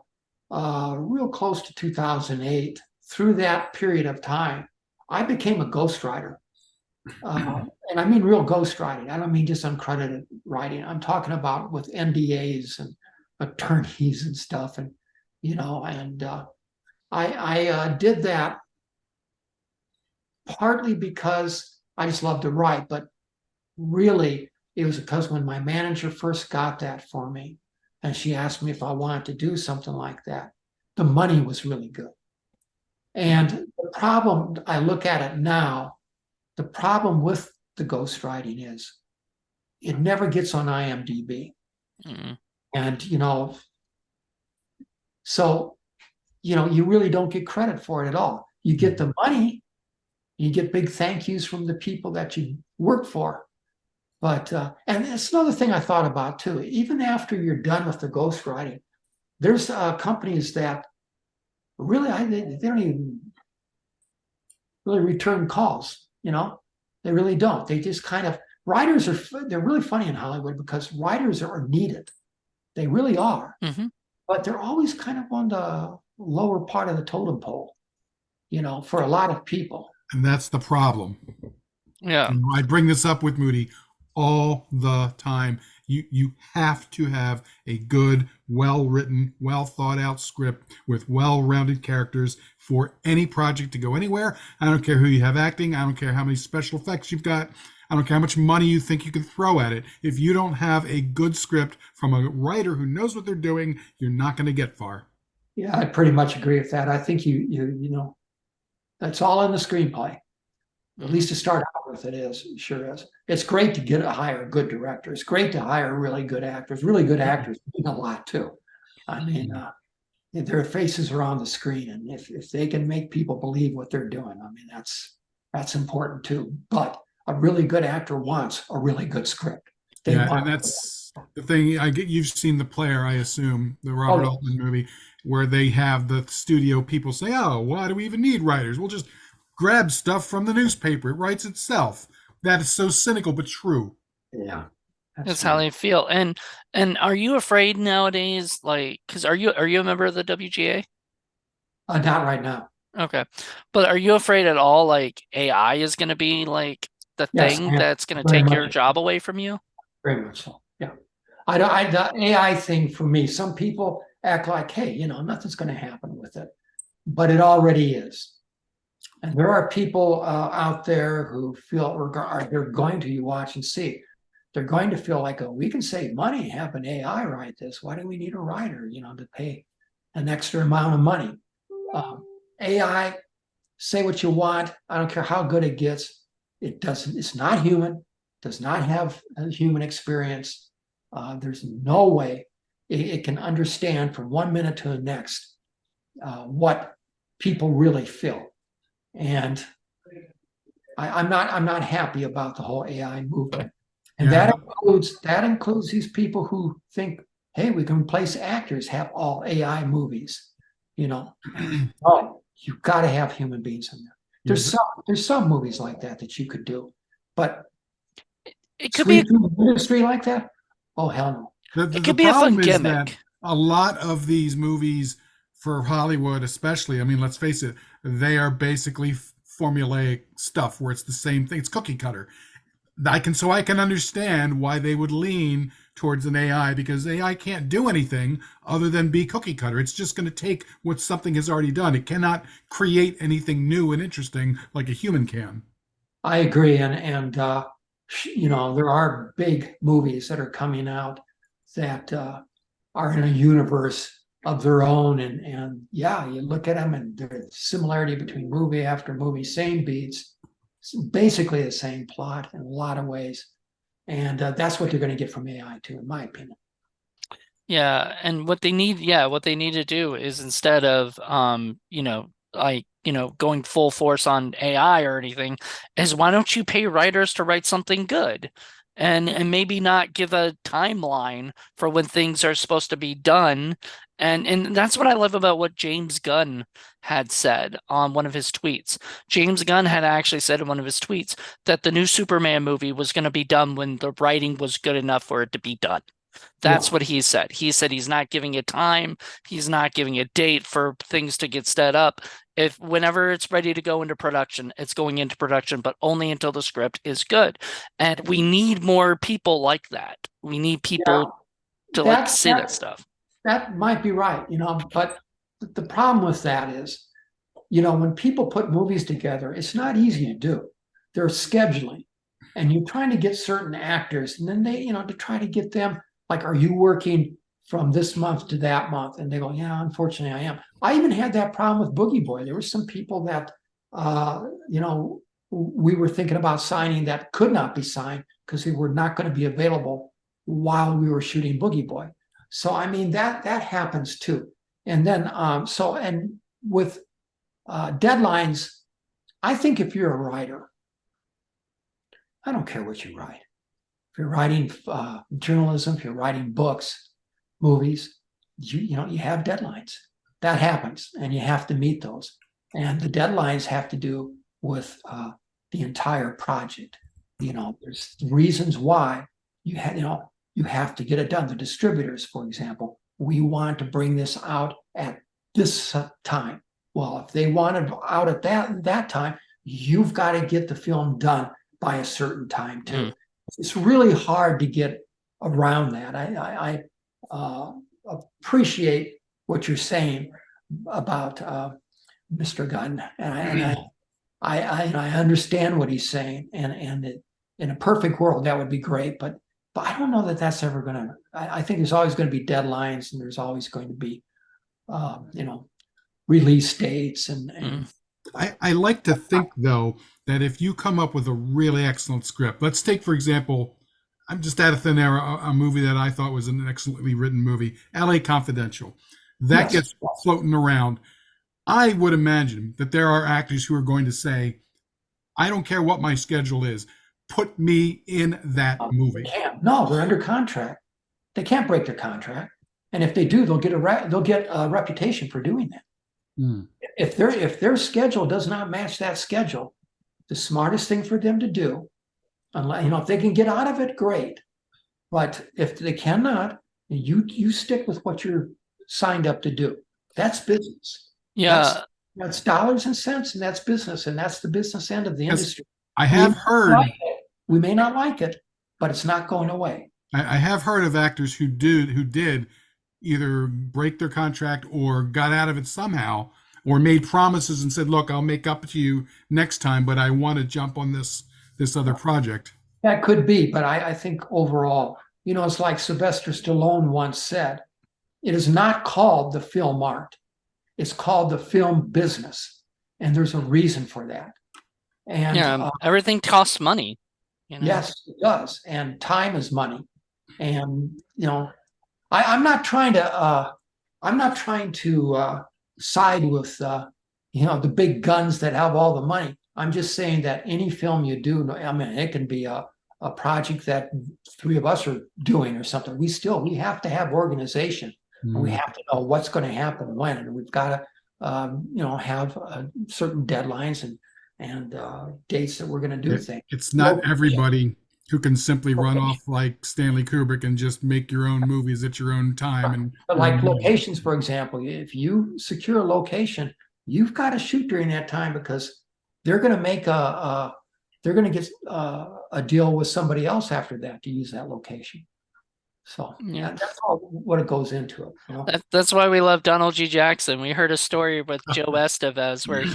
Speaker 3: real close to 2008, through that period of time, I became a ghostwriter. And I mean real ghostwriting. I don't mean just uncredited writing. I'm talking about with NDAs and attorneys and stuff. And I did that partly because I just love to write, but really it was because when my manager first got that for me and she asked me if I wanted to do something like that, the money was really good. And the problem, I look at it now, the problem with the ghostwriting is it never gets on IMDb.
Speaker 1: Mm.
Speaker 3: And, so, you really don't get credit for it at all. You get the money, you get big thank yous from the people that you work for. But, and it's another thing I thought about too. Even after you're done with the ghostwriting, there's companies that really, they don't even really return calls, they really don't. They just kind of, writers they're really funny in Hollywood because writers are needed. They really are.
Speaker 1: Hmm.
Speaker 3: But they're always kind of on the lower part of the totem pole, for a lot of people.
Speaker 2: And that's the problem.
Speaker 1: Yeah.
Speaker 2: I bring this up with Moody all the time. You have to have a good, well written, well thought out script with well rounded characters for any project to go anywhere. I don't care who you have acting. I don't care how many special effects you've got. I don't care how much money you think you can throw at it. If you don't have a good script from a writer who knows what they're doing, you're not going to get far.
Speaker 3: Yeah, I pretty much agree with that. I think that's all in the screenplay. At least to start out with, it sure is. It's great to hire a good director. It's great to hire really good actors. Really good actors mean a lot too. I mean, their faces are on the screen, and if they can make people believe what they're doing, I mean that's important too. But a really good actor wants a really good script.
Speaker 2: Yeah, and that's the thing. You've seen The Player, I assume, the Robert
Speaker 3: Oh,
Speaker 2: Altman movie, where they have the studio people say, "Oh, why do we even need writers? We'll just grab stuff from the newspaper. It writes itself." That is so cynical but true.
Speaker 3: yeah,
Speaker 1: That's
Speaker 3: that's
Speaker 1: how
Speaker 3: right.
Speaker 1: they feel. And are you afraid nowadays, like, because are you a member of the WGA?
Speaker 3: Not right now.
Speaker 1: Okay. But are you afraid at all like AI is going to be like the
Speaker 3: Yes,
Speaker 1: thing
Speaker 3: I am
Speaker 1: that's going to
Speaker 3: very
Speaker 1: take
Speaker 3: much,
Speaker 1: your job away from you?
Speaker 3: very much so. Yeah, the AI thing for me. Some people act like, hey, nothing's going to happen with it, but it already is. And there are people out there who feel, they're going to, you watch and see, they're going to feel like, oh, we can save money, have an AI write this. Why do we need a writer, to pay an extra amount of money? AI, say what you want. I don't care how good it gets. It's not human, does not have a human experience. There's no way it can understand from 1 minute to the next what people really feel. And I'm not happy about the whole AI movement. And
Speaker 2: Yeah,
Speaker 3: that includes these people who think, hey, we can replace actors, have all AI movies. Oh, you've got to have human beings in there.
Speaker 2: yeah,
Speaker 3: There's some movies like that you could do, but
Speaker 1: It could be
Speaker 3: sweep through the industry like that, oh hell no.
Speaker 2: the
Speaker 1: it could be a fun
Speaker 2: problem is that
Speaker 1: gimmick.
Speaker 2: a lot of these movies for Hollywood, especially, I mean, let's face it, they are basically formulaic stuff where it's the same thing. It's cookie cutter. I can understand why they would lean towards an AI because AI can't do anything other than be cookie cutter. It's just going to take what something has already done. It cannot create anything new and interesting like a human can.
Speaker 3: I agree, and there are big movies that are coming out that are in a universe of their own. And yeah, you look at them and there's similarity between movie after movie, same beats, basically the same plot in a lot of ways. And that's what they're going to get from AI too, in my opinion.
Speaker 1: Yeah, and what they need to do is instead of going full force on AI or anything, is why don't you pay writers to write something good? And maybe not give a timeline for when things are supposed to be done. And that's what I love about what James Gunn had said on one of his tweets. James Gunn had actually said in one of his tweets that the new Superman movie was going to be done when the writing was good enough for it to be done. That's
Speaker 3: Yeah.
Speaker 1: what he said. He said he's not giving it time. He's not giving a date for things to get set up. If whenever it's ready to go into production, it's going into production, but only until the script is good. And we need more people like that. We need
Speaker 3: Yeah.
Speaker 1: people to like
Speaker 3: That,
Speaker 1: say that
Speaker 3: that,
Speaker 1: stuff.
Speaker 3: that might be right, but the problem with that is, when people put movies together, it's not easy to do. There's scheduling, and you're trying to get certain actors, and then to try to get them, like, are you working from this month to that month? And they go, yeah, unfortunately, I am. I even had that problem with Boogie Boy. There were some people that, we were thinking about signing that could not be signed because they were not going to be available while we were shooting Boogie Boy. So I mean that happens too. And then and with deadlines, I think if you're a writer, I don't care what you write. If you're writing journalism, if you're writing books, movies, you have deadlines. That happens, and you have to meet those. And the deadlines have to do with the entire project. There's reasons why you have to get it done. The distributors, for example, we want to bring this out at this time. Well, if they want it out at that time, you've got to get the film done by a certain time too. It's really hard to get around that. I appreciate what you're saying about Mr. Gunn, and I understand what he's saying, and in a perfect world that would be great, but I don't know that that's ever going to. I think there's always going to be deadlines, and there's always going to be, release dates, and
Speaker 2: I like to think, though, that if you come up with a really excellent script, let's take, for example, I'm just out of thin air, a movie that I thought was an excellently written movie, LA Confidential. That
Speaker 3: yes,
Speaker 2: gets floating around. I would imagine that there are actors who are going to say, I don't care what my schedule is, put me in that
Speaker 3: they
Speaker 2: movie.
Speaker 3: can't. No, they're under contract. They can't break their contract, and if they do, they'll get a reputation for doing that.
Speaker 2: Mm.
Speaker 3: If their schedule does not match that schedule, the smartest thing for them to do, unless if they can get out of it, great. But if they cannot, you stick with what you're signed up to do. That's business.
Speaker 1: Yeah.
Speaker 3: That's dollars and cents, and that's business, and that's the business end of the
Speaker 2: Yes,
Speaker 3: industry.
Speaker 2: I have heard.
Speaker 3: We may not like it, but it's not going away.
Speaker 2: I have heard of actors who did either break their contract or got out of it somehow, or made promises and said, "Look, I'll make up to you next time, but I want to jump on this other project."
Speaker 3: That could be, but I think overall, it's like Sylvester Stallone once said, it is not called the film art. It's called the film business. And there's a reason for that. And
Speaker 1: Yeah, everything costs money.
Speaker 3: Yes, it does. And time is money. And, I'm not trying to side with, the big guns that have all the money. I'm just saying that any film you do, I mean, it can be a project that three of us are doing or something. We have to have organization. And we have to know what's going to happen when, and we've got to, have certain deadlines and dates that we're going to do things.
Speaker 2: It's not everybody who can simply run off like Stanley Kubrick and just make your own movies at your own time.
Speaker 3: But like locations, for example, if you secure a location, you've got to shoot during that time because they're going to make they're going to get a deal with somebody else after that to use that location. So yeah, that's all what it goes into it.
Speaker 1: That's why we love Donald G. Jackson. We heard a story with Joe Estevez where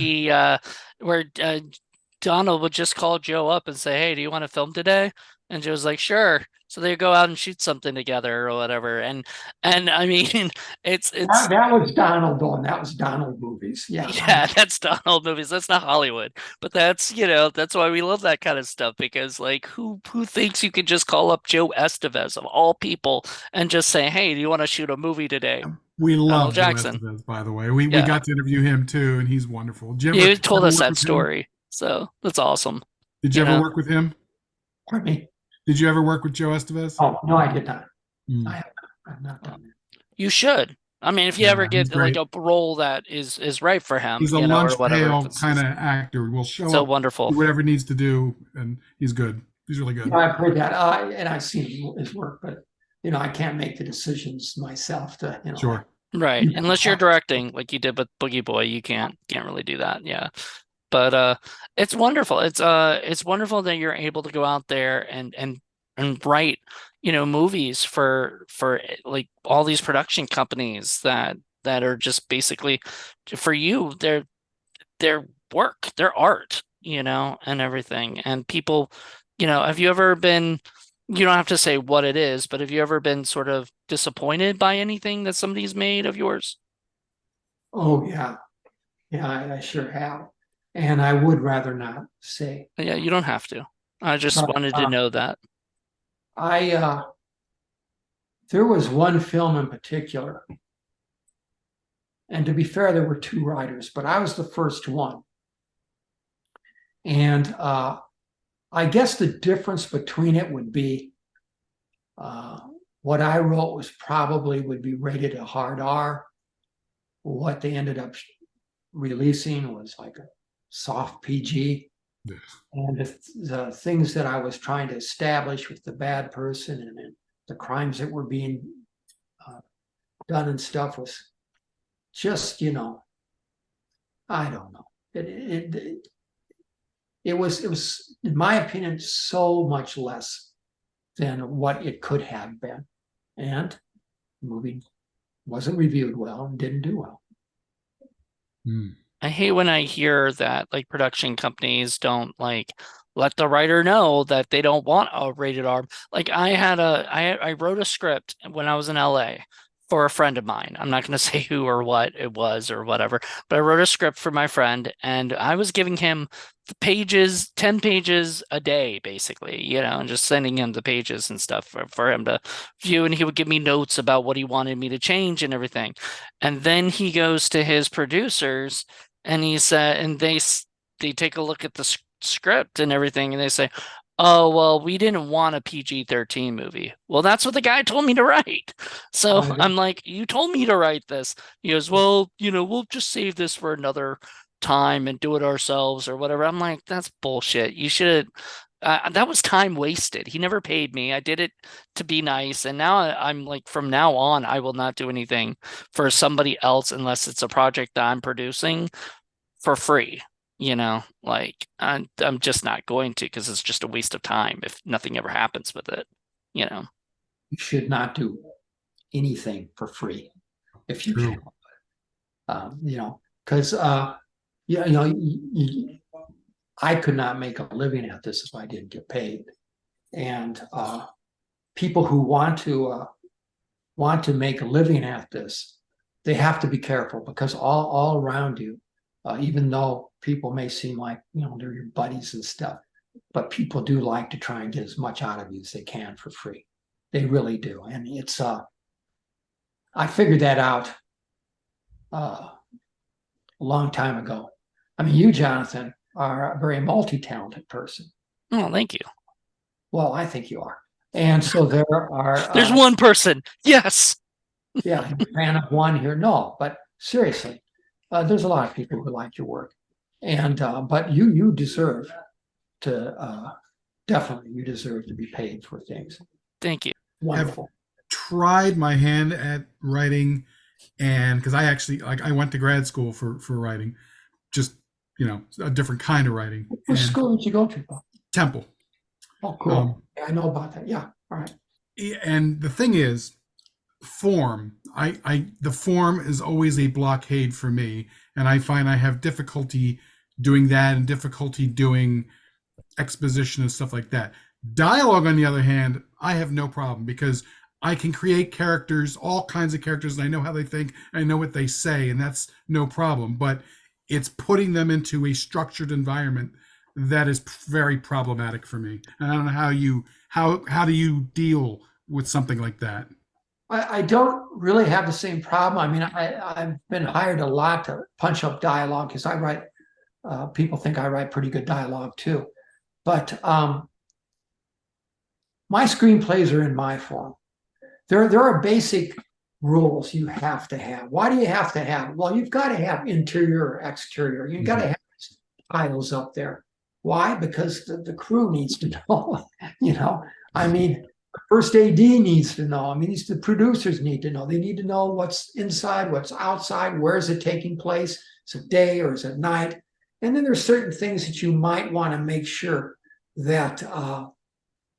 Speaker 1: Donald would just call Joe up and say, "Hey, do you want to film today?" And Joe's like, "Sure." So they go out and shoot something together or whatever. And I mean, it's
Speaker 3: That was Donald though, and that was Donald movies. Yeah, I
Speaker 1: yeah, that's Donald movies. That's not Hollywood. But that's, that's why we love that kind of stuff because like who thinks you could just call up Joe Estevez of all people and just say, "Hey, do you want to shoot a movie today?"
Speaker 2: We
Speaker 1: Donald
Speaker 2: love Joe
Speaker 1: Jackson.
Speaker 2: Estevez, by the way. We
Speaker 1: Yeah.
Speaker 2: got to interview him too, and he's wonderful.
Speaker 1: You told
Speaker 2: Ever
Speaker 1: us
Speaker 2: work
Speaker 1: that
Speaker 2: with him?
Speaker 1: story. So that's awesome.
Speaker 2: Did you
Speaker 1: You
Speaker 2: ever
Speaker 1: know,
Speaker 2: work with him?
Speaker 3: pardon me.
Speaker 2: Did you ever work with Joe Estevez?
Speaker 3: Oh no, I did not. I
Speaker 2: Mm.
Speaker 3: have I've not done that.
Speaker 1: you should. I mean, if you
Speaker 2: Yeah,
Speaker 1: ever
Speaker 2: he's
Speaker 1: get like
Speaker 2: great.
Speaker 1: a role that is right for him,
Speaker 2: He's a
Speaker 1: or
Speaker 2: lunch
Speaker 1: whatever,
Speaker 2: pail
Speaker 1: it's
Speaker 2: kind of actor. Will show
Speaker 1: so
Speaker 2: up,
Speaker 1: wonderful.
Speaker 2: do whatever he needs to do, and he's good. He's really good.
Speaker 3: I've heard that, and I've seen his work, but I can't make the decisions myself to,
Speaker 2: Sure.
Speaker 1: Right. Unless you're directing like you did with Boogie Boy, you can't really do that. Yeah. But it's wonderful. It's wonderful that you're able to go out there and write, movies for like all these production companies that are just basically for you, their work, their art, and everything. And people, have you ever been, you don't have to say what it is, but have you ever been sort of disappointed by anything that somebody's made of yours?
Speaker 3: Oh yeah, yeah, I sure have, and I would rather not say.
Speaker 1: Yeah, you don't have to. I just
Speaker 3: But
Speaker 1: wanted to know that.
Speaker 3: I there was one film in particular, and to be fair, there were two writers, but I was the first one, and I guess the difference between it would be uh, what I wrote was probably would be rated a hard R. What they ended up releasing was like a soft PG.
Speaker 2: Yeah.
Speaker 3: And the things that I was trying to establish with the bad person and the crimes that were being done and stuff was just, I don't know. It was, in my opinion, so much less than what it could have been. And the movie wasn't reviewed well and didn't do well.
Speaker 2: Mm.
Speaker 1: I hate when I hear that like production companies don't like let the writer know that they don't want a rated R. Like I wrote a script when I was in LA for a friend of mine. I'm not going to say who or what it was or whatever, but I wrote a script for my friend and I was giving him the pages, 10 pages a day, basically, and just sending him the pages and stuff for him to view. And he would give me notes about what he wanted me to change and everything. And then he goes to his producers and he said, and they take a look at the script and everything, and they say, "Oh, well, we didn't want a PG-13 movie." Well, that's what the guy told me to write. So I'm like, "You told me to write this." He goes, "Well, we'll just save this for another time and do it ourselves or whatever." I'm like, "That's bullshit. You should." That was time wasted. He never paid me. I did it to be nice, and now I'm like, from now on, I will not do anything for somebody else unless it's a project that I'm producing for free. Like I'm just not going to because it's just a waste of time if nothing ever happens with it. You know.
Speaker 3: You should not do anything for free if you
Speaker 2: True.
Speaker 3: can. Because I could not make a living at this if I didn't get paid. And people who want to make a living at this, they have to be careful because all around you, even though people may seem like they're your buddies and stuff, but people do like to try and get as much out of you as they can for free. They really do, and it's I figured that out a long time ago. I mean, you, Jonathan, are a very multi-talented person.
Speaker 1: Oh, thank you.
Speaker 3: Well, I think you are. And so there are.
Speaker 1: There's one person. Yes.
Speaker 3: Yeah, I'm a fan of one here. No, but seriously, there's a lot of people who like your work, and but you deserve to definitely you deserve to be paid for things.
Speaker 1: Thank you.
Speaker 3: Wonderful.
Speaker 2: I've tried my hand at writing, and because I actually I went to grad school for writing, just a different kind of writing.
Speaker 3: What school did you go to?
Speaker 2: Temple.
Speaker 3: Oh, cool. Yeah, I know about that. Yeah. All right.
Speaker 2: And the thing is, form. The form is always a blockade for me, and I find I have difficulty doing that and difficulty doing exposition and stuff like that. Dialogue, on the other hand, I have no problem because I can create characters, all kinds of characters, and I know how they think, I know what they say, and that's no problem. But it's putting them into a structured environment that is very problematic for me. And I don't know how do you deal with something like that?
Speaker 3: I don't really have the same problem. I mean, I've been hired a lot to punch up dialogue because I write, people think I write pretty good dialogue too. But my screenplays are in my form. There are basic rules you have to have. Why do you have to have? Well, you've got to have interior or exterior. You've got to have titles up there. Why? Because the crew needs to know, you know. I mean, the first AD needs to know. I mean, the producers need to know. They need to know what's inside, what's outside, where is it taking place? Is it day or is it night? And then there's certain things that you might want to make sure that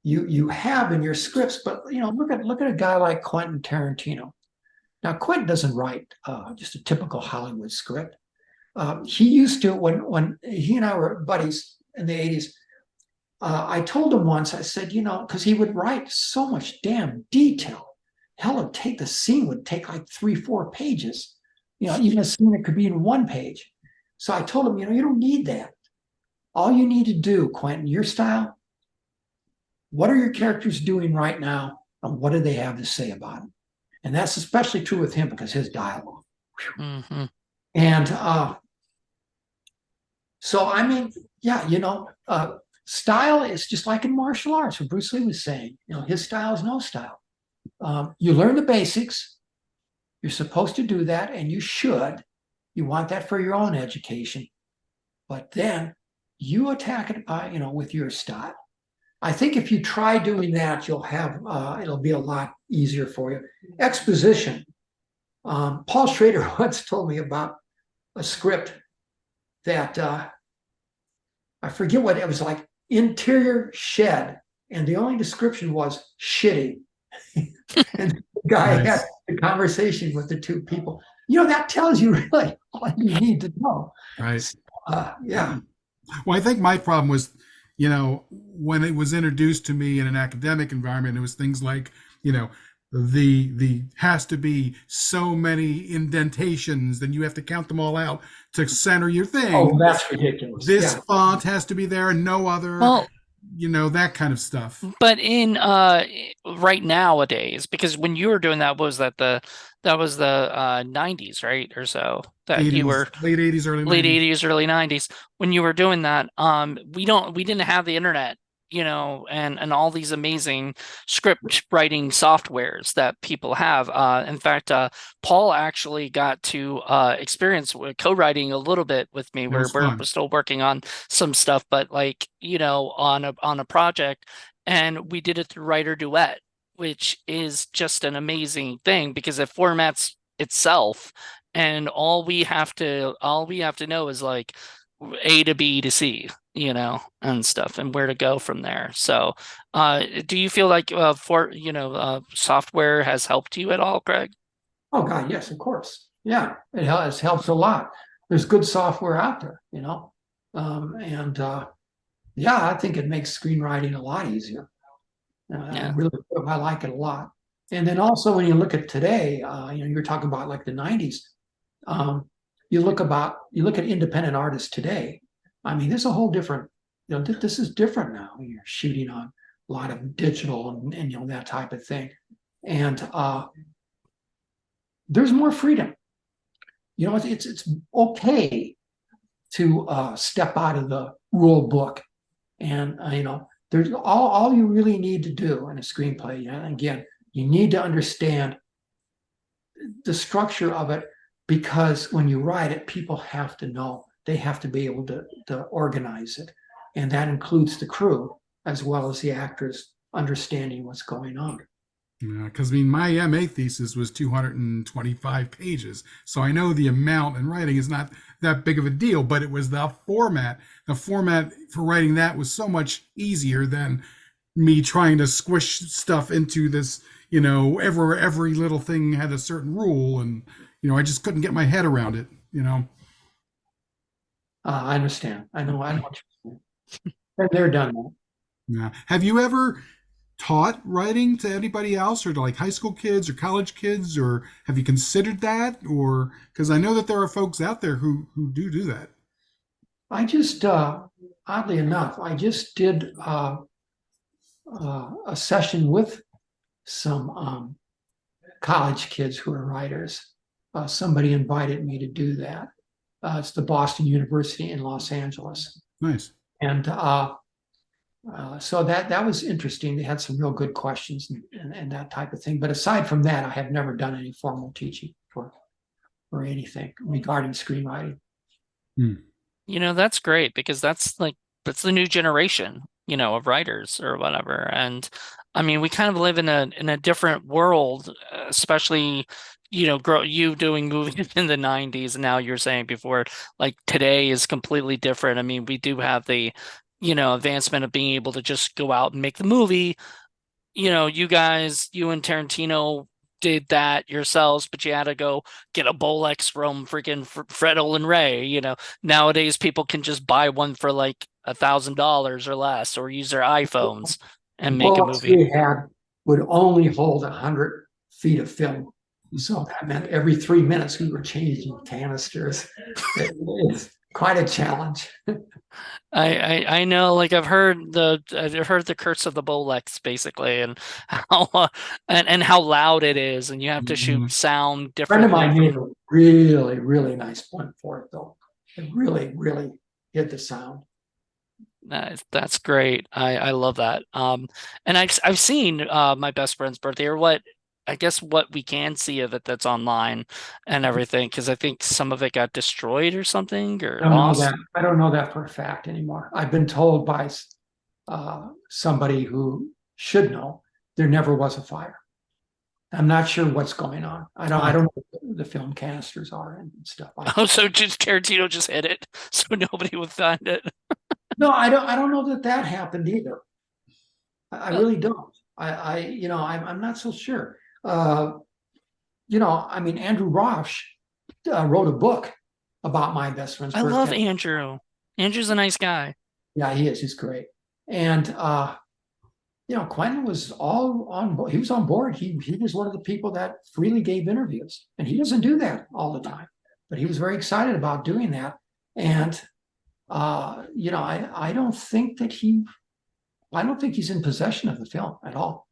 Speaker 3: you have in your scripts. But you know, look at a guy like Quentin Tarantino. Now, Quentin doesn't write just a typical Hollywood script. He used to when he and I were buddies in the 80s. I told him once, I said, you know, because he would write so much damn detail. Hell, the scene would take like 3-4 pages. You know, even a scene that could be in one page. So I told him, you know, you don't need that. All you need to do, Quentin, your style, what are your characters doing right now? And what do they have to say about it? And that's especially true with him because his dialogue.
Speaker 1: Mm-hmm.
Speaker 3: And so, I mean, yeah, you know, style is just like in martial arts, what Bruce Lee was saying. You know, his style is no style. You learn the basics. You're supposed to do that, and you should. You want that for your own education. But then you attack it by, you know, with your style. I think if you try doing that, you'll have, it'll be a lot easier for you. Exposition. Paul Schrader once told me about a script that I forget what it was, like interior shed, and the only description was shitty. And the guy
Speaker 2: Nice.
Speaker 3: had a conversation with the two people. You know, that tells you really all you need to know.
Speaker 2: Right.
Speaker 3: Yeah.
Speaker 2: Well, I think my problem was, you know, when it was introduced to me in an academic environment, it was things like, you know, the has to be so many indentations, then you have to count them all out to center your
Speaker 3: Oh,
Speaker 2: thing.
Speaker 3: that's ridiculous.
Speaker 2: This
Speaker 3: Yeah.
Speaker 2: font has to be there and no other,
Speaker 1: Well,
Speaker 2: you know, that kind of stuff.
Speaker 1: but in right nowadays, because when you were doing that, was that was the 90s, right? Or so that you
Speaker 2: 80s,
Speaker 1: were
Speaker 2: late 80s, early
Speaker 1: late
Speaker 2: 90s.
Speaker 1: 80s, early 90s. When you were doing that, we didn't have the internet, you know, and all these amazing script writing softwares that people have. In fact, Paul actually got to experience co-writing a little bit with me.
Speaker 2: It was
Speaker 1: We're
Speaker 2: fun.
Speaker 1: still working on some stuff, but like, you know, on a project, and we did it through Writer Duet, which is just an amazing thing because it formats itself, and all we have to know is like A to B to C, you know, and stuff, and where to go from there. So, do you feel like software has helped you at all, Craig?
Speaker 3: Oh, God, yes, of course. Yeah, it helps a lot. There's good software out there, you know. And yeah, I think it makes screenwriting a lot easier. I
Speaker 1: Yeah.
Speaker 3: really I like it a lot. And then also when you look at today, you know, you're talking about like the 90s. You look at independent artists today. I mean, there's a whole different, you know, this is different now. You're shooting on a lot of digital and you know, that type of thing. And there's more freedom. You know, it's okay to step out of the rule book, and you know, there's all you really need to do in a screenplay. You know, again, you need to understand the structure of it, because when you write it, people have to know. They have to be able to organize it, and that includes the crew as well as the actors understanding what's going on.
Speaker 2: Because I mean, my MA thesis was 225 pages, so I know the amount in writing is not that big of a deal. But it was the format. The format for writing that was so much easier than me trying to squish stuff into this. You know, every little thing had a certain rule, and you know, I just couldn't get my head around it. You know.
Speaker 3: I understand. I know what you're saying. And they're done that.
Speaker 2: Yeah. Have you ever taught writing to anybody else, or to like high school kids or college kids, or have you considered that? Or because I know that there are folks out there who do that.
Speaker 3: I just, oddly enough, I just did a session with some college kids who are writers. Somebody invited me to do that. It's the Boston University in Los Angeles,
Speaker 2: Nice.
Speaker 3: and so that was interesting. They had some real good questions and that type of thing. But aside from that, I have never done any formal teaching for anything regarding screenwriting.
Speaker 2: Hmm.
Speaker 1: That's great because that's the new generation, of writers or whatever. And I mean, we kind of live in a different world, especially, you doing movies in the 90s, and now you're saying before, like today is completely different. I mean, we do have the, advancement of being able to just go out and make the movie. You and Tarantino did that yourselves, but you had to go get a Bolex from freaking Fred Olin Ray. Nowadays people can just buy one for like $1,000 or less, or use their iPhones
Speaker 3: The
Speaker 1: and make a
Speaker 3: bullets
Speaker 1: movie.
Speaker 3: we had would only hold 100 feet of film. So that meant every 3 minutes we were changing canisters. It's quite a challenge.
Speaker 1: I know, like I've heard the curse of the Bolex basically, and how and how loud it is, and you have to shoot
Speaker 2: Mhm.
Speaker 1: sound
Speaker 3: A friend of
Speaker 1: differently
Speaker 3: mine made
Speaker 1: from.
Speaker 3: a really, really nice one for it, though. It really, really hit the sound.
Speaker 1: That's great. I love that. And I've seen My Best Friend's Birthday, or what I guess what we can see of it that's online and everything, because I think some of it got destroyed or something or
Speaker 3: I don't know that.
Speaker 1: lost.
Speaker 3: I don't know that for a fact anymore. I've been told by somebody who should know there never was a fire. I'm not sure what's going on. I
Speaker 2: Huh.
Speaker 3: don't know what the film canisters are and stuff.
Speaker 1: Oh, so just Tarantino just hit it, so nobody would find it.
Speaker 3: No, I don't know that that happened either. I
Speaker 1: Uh,
Speaker 3: really don't. I'm not so sure. I mean, Andrew Ross wrote a book about My Best Friend's
Speaker 1: I love
Speaker 3: Birthday.
Speaker 1: Andrew. Andrew's a nice guy.
Speaker 3: Yeah, he is. He's great. And Quentin was all on board. He was on board. He was one of the people that freely gave interviews, and he doesn't do that all the time. But he was very excited about doing that. And I don't think that I don't think he's in possession of the film at all.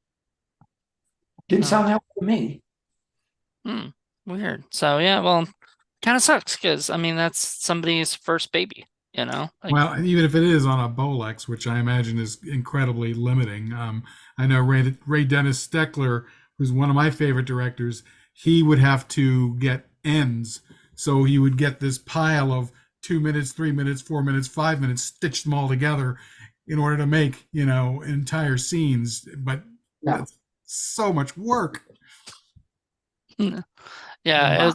Speaker 3: Didn't
Speaker 1: Oh,
Speaker 3: sound that way to me.
Speaker 1: hmm. Weird. So yeah, well, kind of sucks because I mean that's somebody's first baby, like.
Speaker 2: Well, even if it is on a Bolex, which I imagine is incredibly limiting, I know Ray Dennis Steckler, who's one of my favorite directors, he would have to get ends. So he would get this pile of 2 minutes, 3 minutes, 4 minutes, 5 minutes, stitch them all together in order to make, entire scenes. But
Speaker 3: Yeah.
Speaker 2: that's so much work.
Speaker 1: Yeah,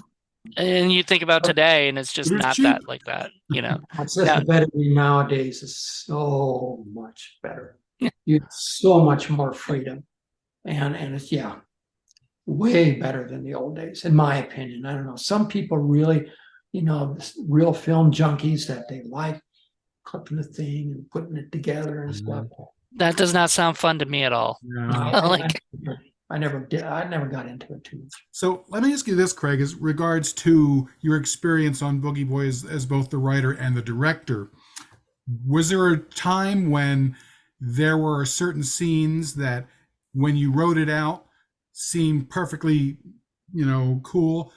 Speaker 1: and you think about today, and it's just
Speaker 2: It is
Speaker 1: not
Speaker 2: cheap.
Speaker 1: that like that, Now,
Speaker 3: Accessibility nowadays is so much better. You have so much more freedom. And it's way better than the old days, in my opinion. I don't know. Some people really, real film junkies that they like clipping the thing and putting it together and stuff.
Speaker 1: that does not sound fun to me at all.
Speaker 2: Yeah.
Speaker 1: Like,
Speaker 3: I never did. I never got into it too much.
Speaker 2: So let me ask you this, Craig, as regards to your experience on Boogie Boy as both the writer and the director. Was there a time when there were certain scenes that, when you wrote it out, seemed perfectly, cool,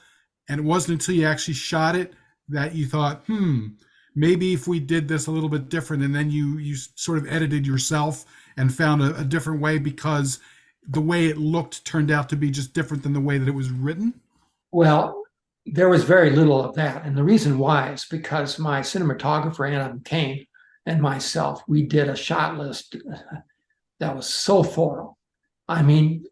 Speaker 2: and it wasn't until you actually shot it that you thought, maybe if we did this a little bit different, and then you sort of edited yourself and found a different way because the way it looked turned out to be just different than the way that it was written?
Speaker 3: Well, there was very little of that. And the reason why is because my cinematographer, Adam Kane, and myself, we did a shot list that was so thorough. I mean,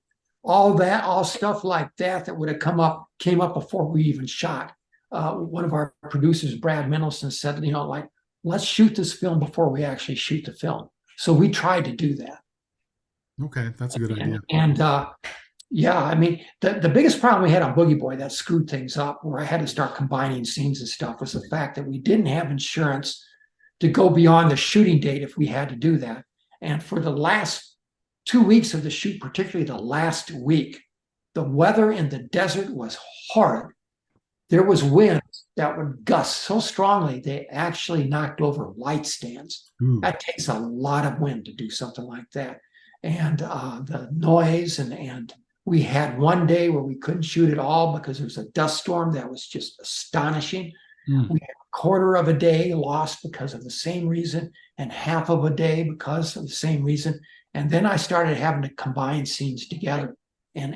Speaker 3: all stuff like that would have came up before we even shot. One of our producers, Brad Mendelson, said, let's shoot this film before we actually shoot the film. So we tried to do that.
Speaker 2: Okay, that's a good idea.
Speaker 3: And Yeah, I mean, the biggest problem we had on Boogie Boy that screwed things up, where I had to start combining scenes and stuff, was the fact that we didn't have insurance to go beyond the shooting date if we had to do that. And for the last 2 weeks of the shoot, particularly the last week, the weather in the desert was horrid. There was wind that would gust so strongly they actually knocked over light stands.
Speaker 2: Ooh.
Speaker 3: That takes a lot of wind to do something like that. And the noise, and we had one day where we couldn't shoot at all because there was a dust storm that was just astonishing.
Speaker 2: Mm.
Speaker 3: We had a quarter of a day lost because of the same reason, and half of a day because of the same reason. And then I started having to combine scenes together, and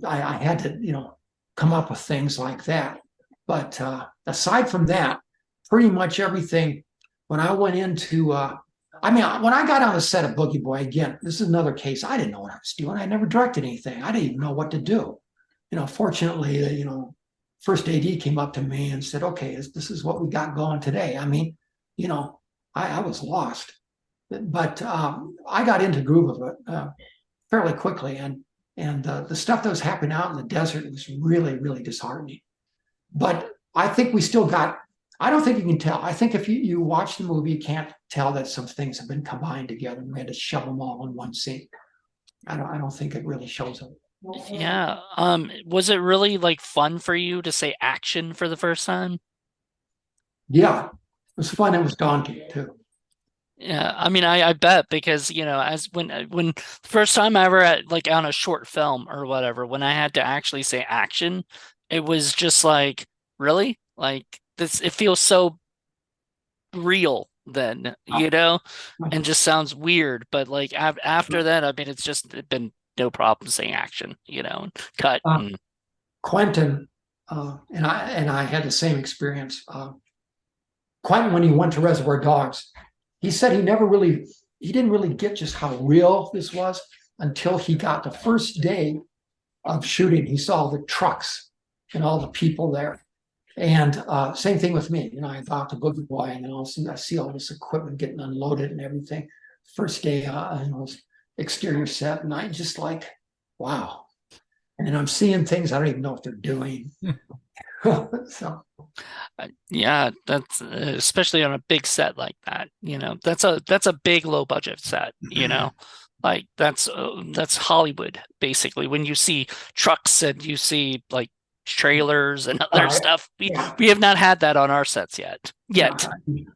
Speaker 3: I had to come up with things like that. But aside from that, pretty much everything. When I went into, when I got on the set of Boogie Boy, again, this is another case. I didn't know what I was doing. I never directed anything. I didn't even know what to do. Fortunately, first AD came up to me and said, "Okay, this is what we got going today." I mean, I was lost, but I got into the groove of it fairly quickly, and the stuff that was happening out in the desert was really, really disheartening. But I think we still got. I don't think you can tell. I think if you watch the movie, you can't tell that some things have been combined together. We had to shove them all in one scene. I don't think it really shows up.
Speaker 1: Yeah. Was it really like fun for you to say action for the first time?
Speaker 3: Yeah, it was fun. It was daunting too.
Speaker 1: Yeah, I mean, I bet because as when the first time I ever had like on a short film or whatever, when I had to actually say action, it was just like, really? Like this, it feels so real then, and just sounds weird. But like after that, I mean, it's been no problem saying action, and cut. And
Speaker 3: Quentin and I had the same experience. Quentin, when he went to Reservoir Dogs, he said he didn't really get just how real this was until he got the first day of shooting. He saw the trucks and all the people there. And same thing with me. I got to Boogie Boy, and I see all this equipment getting unloaded and everything. First day, it was exterior set, and I just like, wow. And I'm seeing things I don't even know what they're doing. So
Speaker 1: yeah, that's especially on a big set like that. That's a big low budget set. Like that's Hollywood basically. When you see trucks and you see like trailers and other stuff, we have not had that on our sets yet.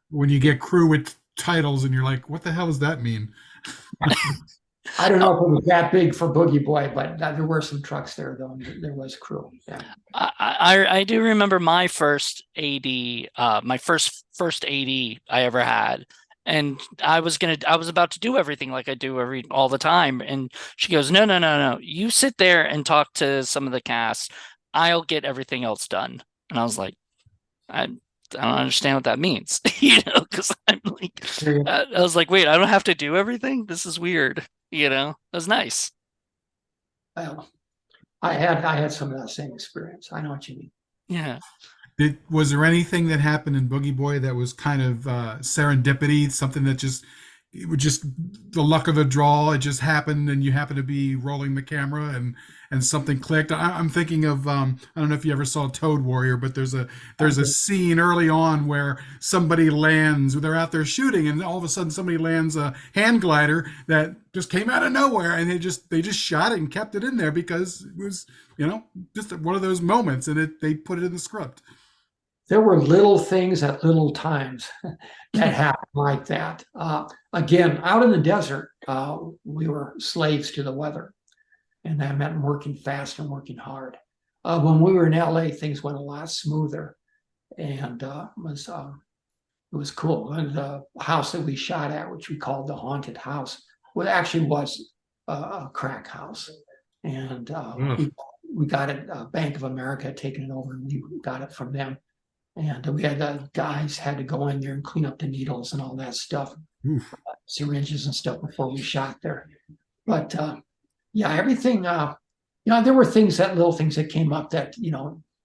Speaker 2: When you get crew with titles and you're like, what the hell does that mean?
Speaker 3: I don't know if it was that big for Boogie Boy, but there were some trucks there, though. There was crew. Yeah.
Speaker 1: I do remember my first AD, my first AD I ever had, and I was about to do everything like I do all the time, and she goes, "No, no, no, no! You sit there and talk to some of the cast. I'll get everything else done." And I was like, I don't understand what that means, because I'm like, I was like, wait, I don't have to do everything? This is weird. It was nice.
Speaker 3: Well, I had some of that same experience. I know what you mean.
Speaker 1: Yeah.
Speaker 2: Was there anything that happened in Boogie Boy that was kind of serendipity, something that it was just the luck of the draw? It just happened, and you happen to be rolling the camera, and something clicked. I'm thinking of I don't know if you ever saw Toad Warrior, but there's a scene early on where somebody lands. They're out there shooting, and all of a sudden somebody lands a hand glider that just came out of nowhere, and they just shot it and kept it in there because it was just one of those moments, and they put it in the script.
Speaker 3: There were little things at little times that happened like that. Again, out in the desert, we were slaves to the weather, and that meant working fast and working hard. When we were in LA, things went a lot smoother, and it was cool. And the house that we shot at, which we called the haunted house, actually was a crack house, and we got it. Bank of America had taken it over, and we got it from them. And we had guys had to go in there and clean up the needles and all that stuff, syringes and stuff before we shot there. But yeah, everything. There were little things that came up that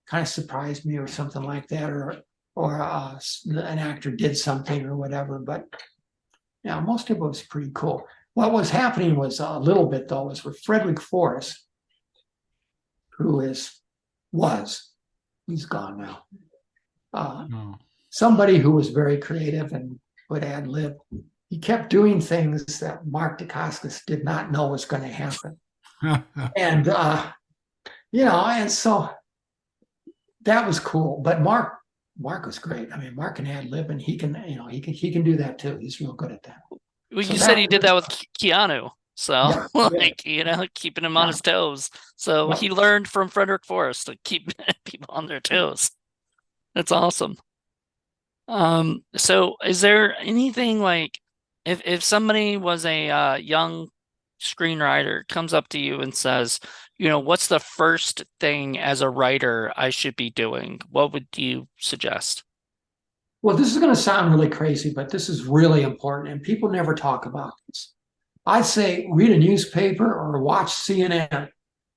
Speaker 3: kind of surprised me or something like that, or an actor did something or whatever. But yeah, most of it was pretty cool. what was happening was a little bit though, was with Frederick Forrest, who he's gone now.
Speaker 2: Oh.
Speaker 3: Somebody who was very creative and would ad lib. He kept doing things that Mark Dacascos did not know was going to happen. And, and so that was cool. But Mark was great. I mean, Mark can ad lib and he can do that too. He's real good at that.
Speaker 1: Well,
Speaker 3: So
Speaker 1: you said he did that with Keanu. So,
Speaker 3: yeah,
Speaker 1: keeping him on his toes. So
Speaker 3: yeah.
Speaker 1: he learned from Frederick Forrest to keep people on their toes. That's awesome. So is there anything like if somebody was a young screenwriter comes up to you and says, what's the first thing as a writer I should be doing? What would you suggest?
Speaker 3: Well, this is going to sound really crazy, but this is really important, and people never talk about this. I'd say read a newspaper or watch CNN.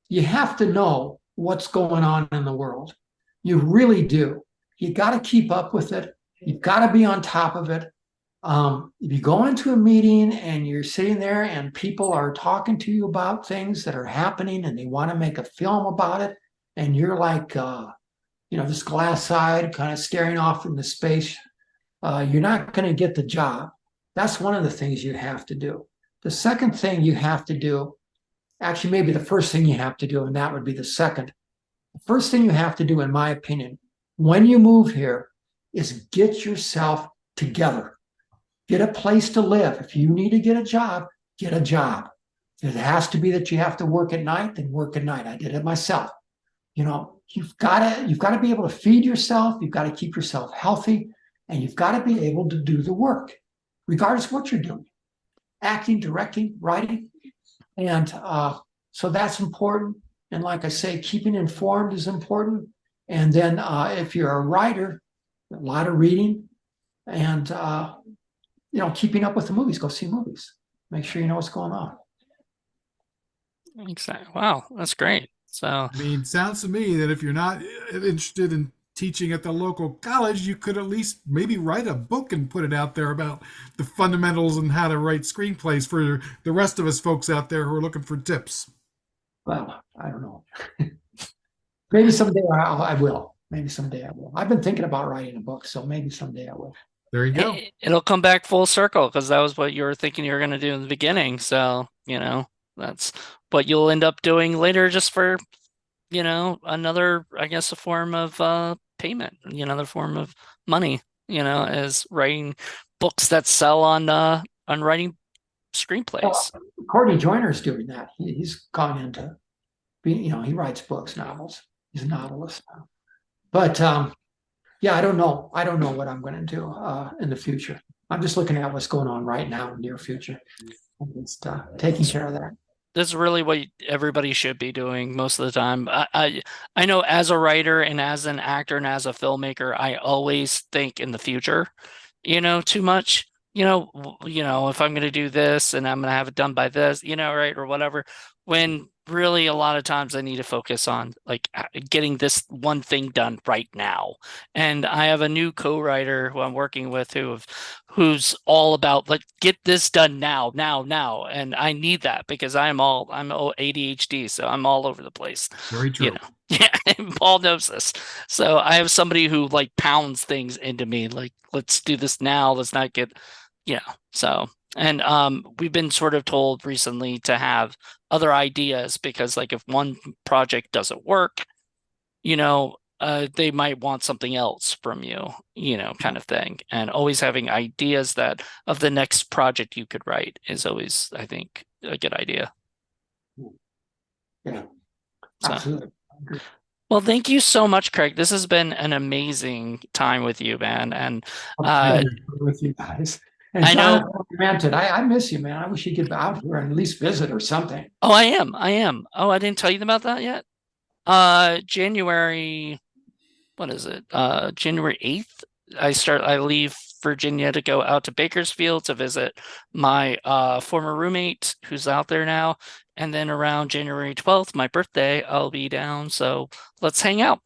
Speaker 3: You have to know what's going on in the world. You really do. You got to keep up with it. You've got to be on top of it. If you go into a meeting and you're sitting there and people are talking to you about things that are happening and they want to make a film about it, and you're like, this glass-eyed, kind of staring off into space, you're not going to get the job. That's one of the things you have to do. The second thing you have to do, actually, maybe the first thing you have to do, and that would be the second. The first thing you have to do, in my opinion, when you move here, is get yourself together. Get a place to live. If you need to get a job, get a job. If it has to be that you have to work at night, then work at night. I did it myself. You've got to be able to feed yourself. You've got to keep yourself healthy, and you've got to be able to do the work, regardless of what you're doing. Acting, directing, writing. And so that's important. And like I say, keeping informed is important. And then if you're a writer, a lot of reading and, keeping up with the movies, go see movies. Make sure you know what's going on.
Speaker 1: Exactly. Wow, that's great. So,
Speaker 2: I mean, sounds to me that if you're not interested in teaching at the local college, you could at least maybe write a book and put it out there about the fundamentals and how to write screenplays for the rest of us folks out there who are looking for tips.
Speaker 3: Well, I don't know. Maybe someday I will. Maybe someday I will. I've been thinking about writing a book, so maybe someday I will.
Speaker 2: There you go.
Speaker 1: It'll come back full circle because that was what you were thinking you were going to do in the beginning. So, that's what you'll end up doing later just for, another, I guess, a form of payment, another form of money, as writing books that sell on writing screenplays.
Speaker 3: Courtney Joyner's doing that. He's gone into being, he writes books, novels. He's a novelist now. But yeah, I don't know. I don't know what I'm going to do in the future. I'm just looking at what's going on right now in the near future. I'm just taking care of that.
Speaker 1: That's really what everybody should be doing most of the time. I know as a writer and as an actor and as a filmmaker, I always think in the future, too much. If I'm going to do this and I'm going to have it done by this, right, or whatever. When really a lot of times I need to focus on like getting this one thing done right now. And I have a new co-writer who I'm working with who's all about like get this done now. And I need that because I'm ADHD, so I'm all over the place.
Speaker 2: Very true.
Speaker 1: Yeah, and Paul knows this. So I have somebody who like pounds things into me, like, let's do this now. Let's not get, so. And we've been sort of told recently to have other ideas because like if one project doesn't work, they might want something else from you, kind of thing. And always having ideas of the next project you could write is always, I think, a good idea.
Speaker 3: Yeah,
Speaker 1: so.
Speaker 3: Absolutely.
Speaker 1: Well, thank you so much, Craig. This has been an amazing time with you, man. And
Speaker 3: with you guys. And
Speaker 1: I
Speaker 3: John,
Speaker 1: know
Speaker 3: I miss you, man. I wish you could get out here and at least visit or something.
Speaker 1: Oh, I am. Oh, I didn't tell you about that yet. January, what is it? January 8th. I leave Virginia to go out to Bakersfield to visit my former roommate who's out there now. And then around January 12th, my birthday, I'll be down. So let's hang out.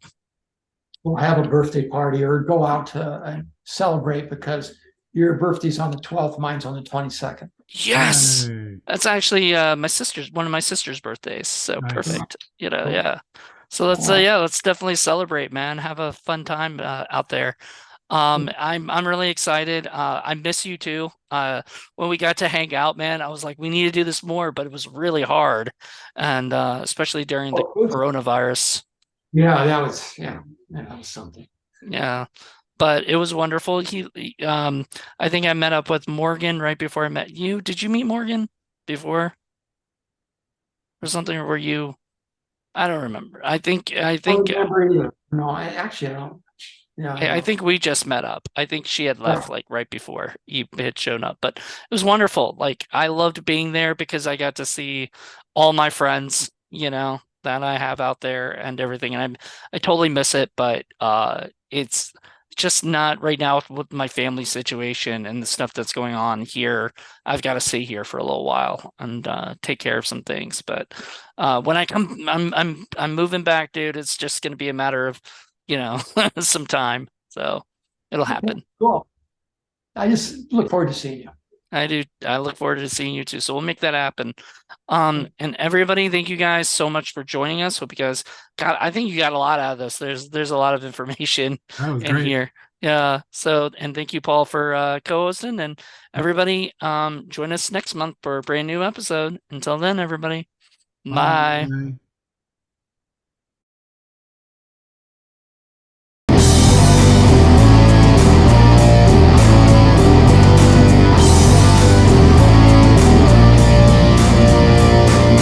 Speaker 3: We'll have a birthday party or go out to celebrate because your birthday's on the 12th, mine's on the 22nd.
Speaker 1: Yes.
Speaker 2: Yay.
Speaker 1: That's actually one of my sister's birthdays. So
Speaker 2: Nice.
Speaker 1: perfect. You know,
Speaker 3: Cool.
Speaker 1: yeah. So let's
Speaker 3: Well,
Speaker 1: yeah, let's definitely celebrate, man. Have a fun time out there. I'm really excited. I miss you too. When we got to hang out, man, I was like, we need to do this more, but it was really hard, and especially during the coronavirus.
Speaker 3: yeah, that was something.
Speaker 1: Yeah, but it was wonderful. I think I met up with Morgan right before I met you. Did you meet Morgan before or something, or were you? I don't remember.
Speaker 3: I don't remember either. No, I don't. Yeah,
Speaker 1: I
Speaker 3: no.
Speaker 1: think we just met up. I think she had
Speaker 3: Right.
Speaker 1: left like right before you had shown up, but it was wonderful. Like I loved being there because I got to see all my friends, that I have out there and everything. And I totally miss it, but it's just not right now with my family situation and the stuff that's going on here. I've got to stay here for a little while and take care of some things. But when I come, I'm moving back, dude. It's just going to be a matter of some time. So it'll
Speaker 3: Okay,
Speaker 1: happen.
Speaker 3: cool. I just look forward to seeing you.
Speaker 1: I do. I look forward to seeing you too. So we'll make that happen. And everybody, thank you guys so much for joining us. Hope you guys got, I think you got a lot out of this. There's a lot of information
Speaker 2: That was
Speaker 1: in
Speaker 2: great.
Speaker 1: here. Yeah. So, and thank you, Paul, for co-hosting, and everybody, join us next month for a brand new episode. Until then, everybody, bye.
Speaker 2: Bye.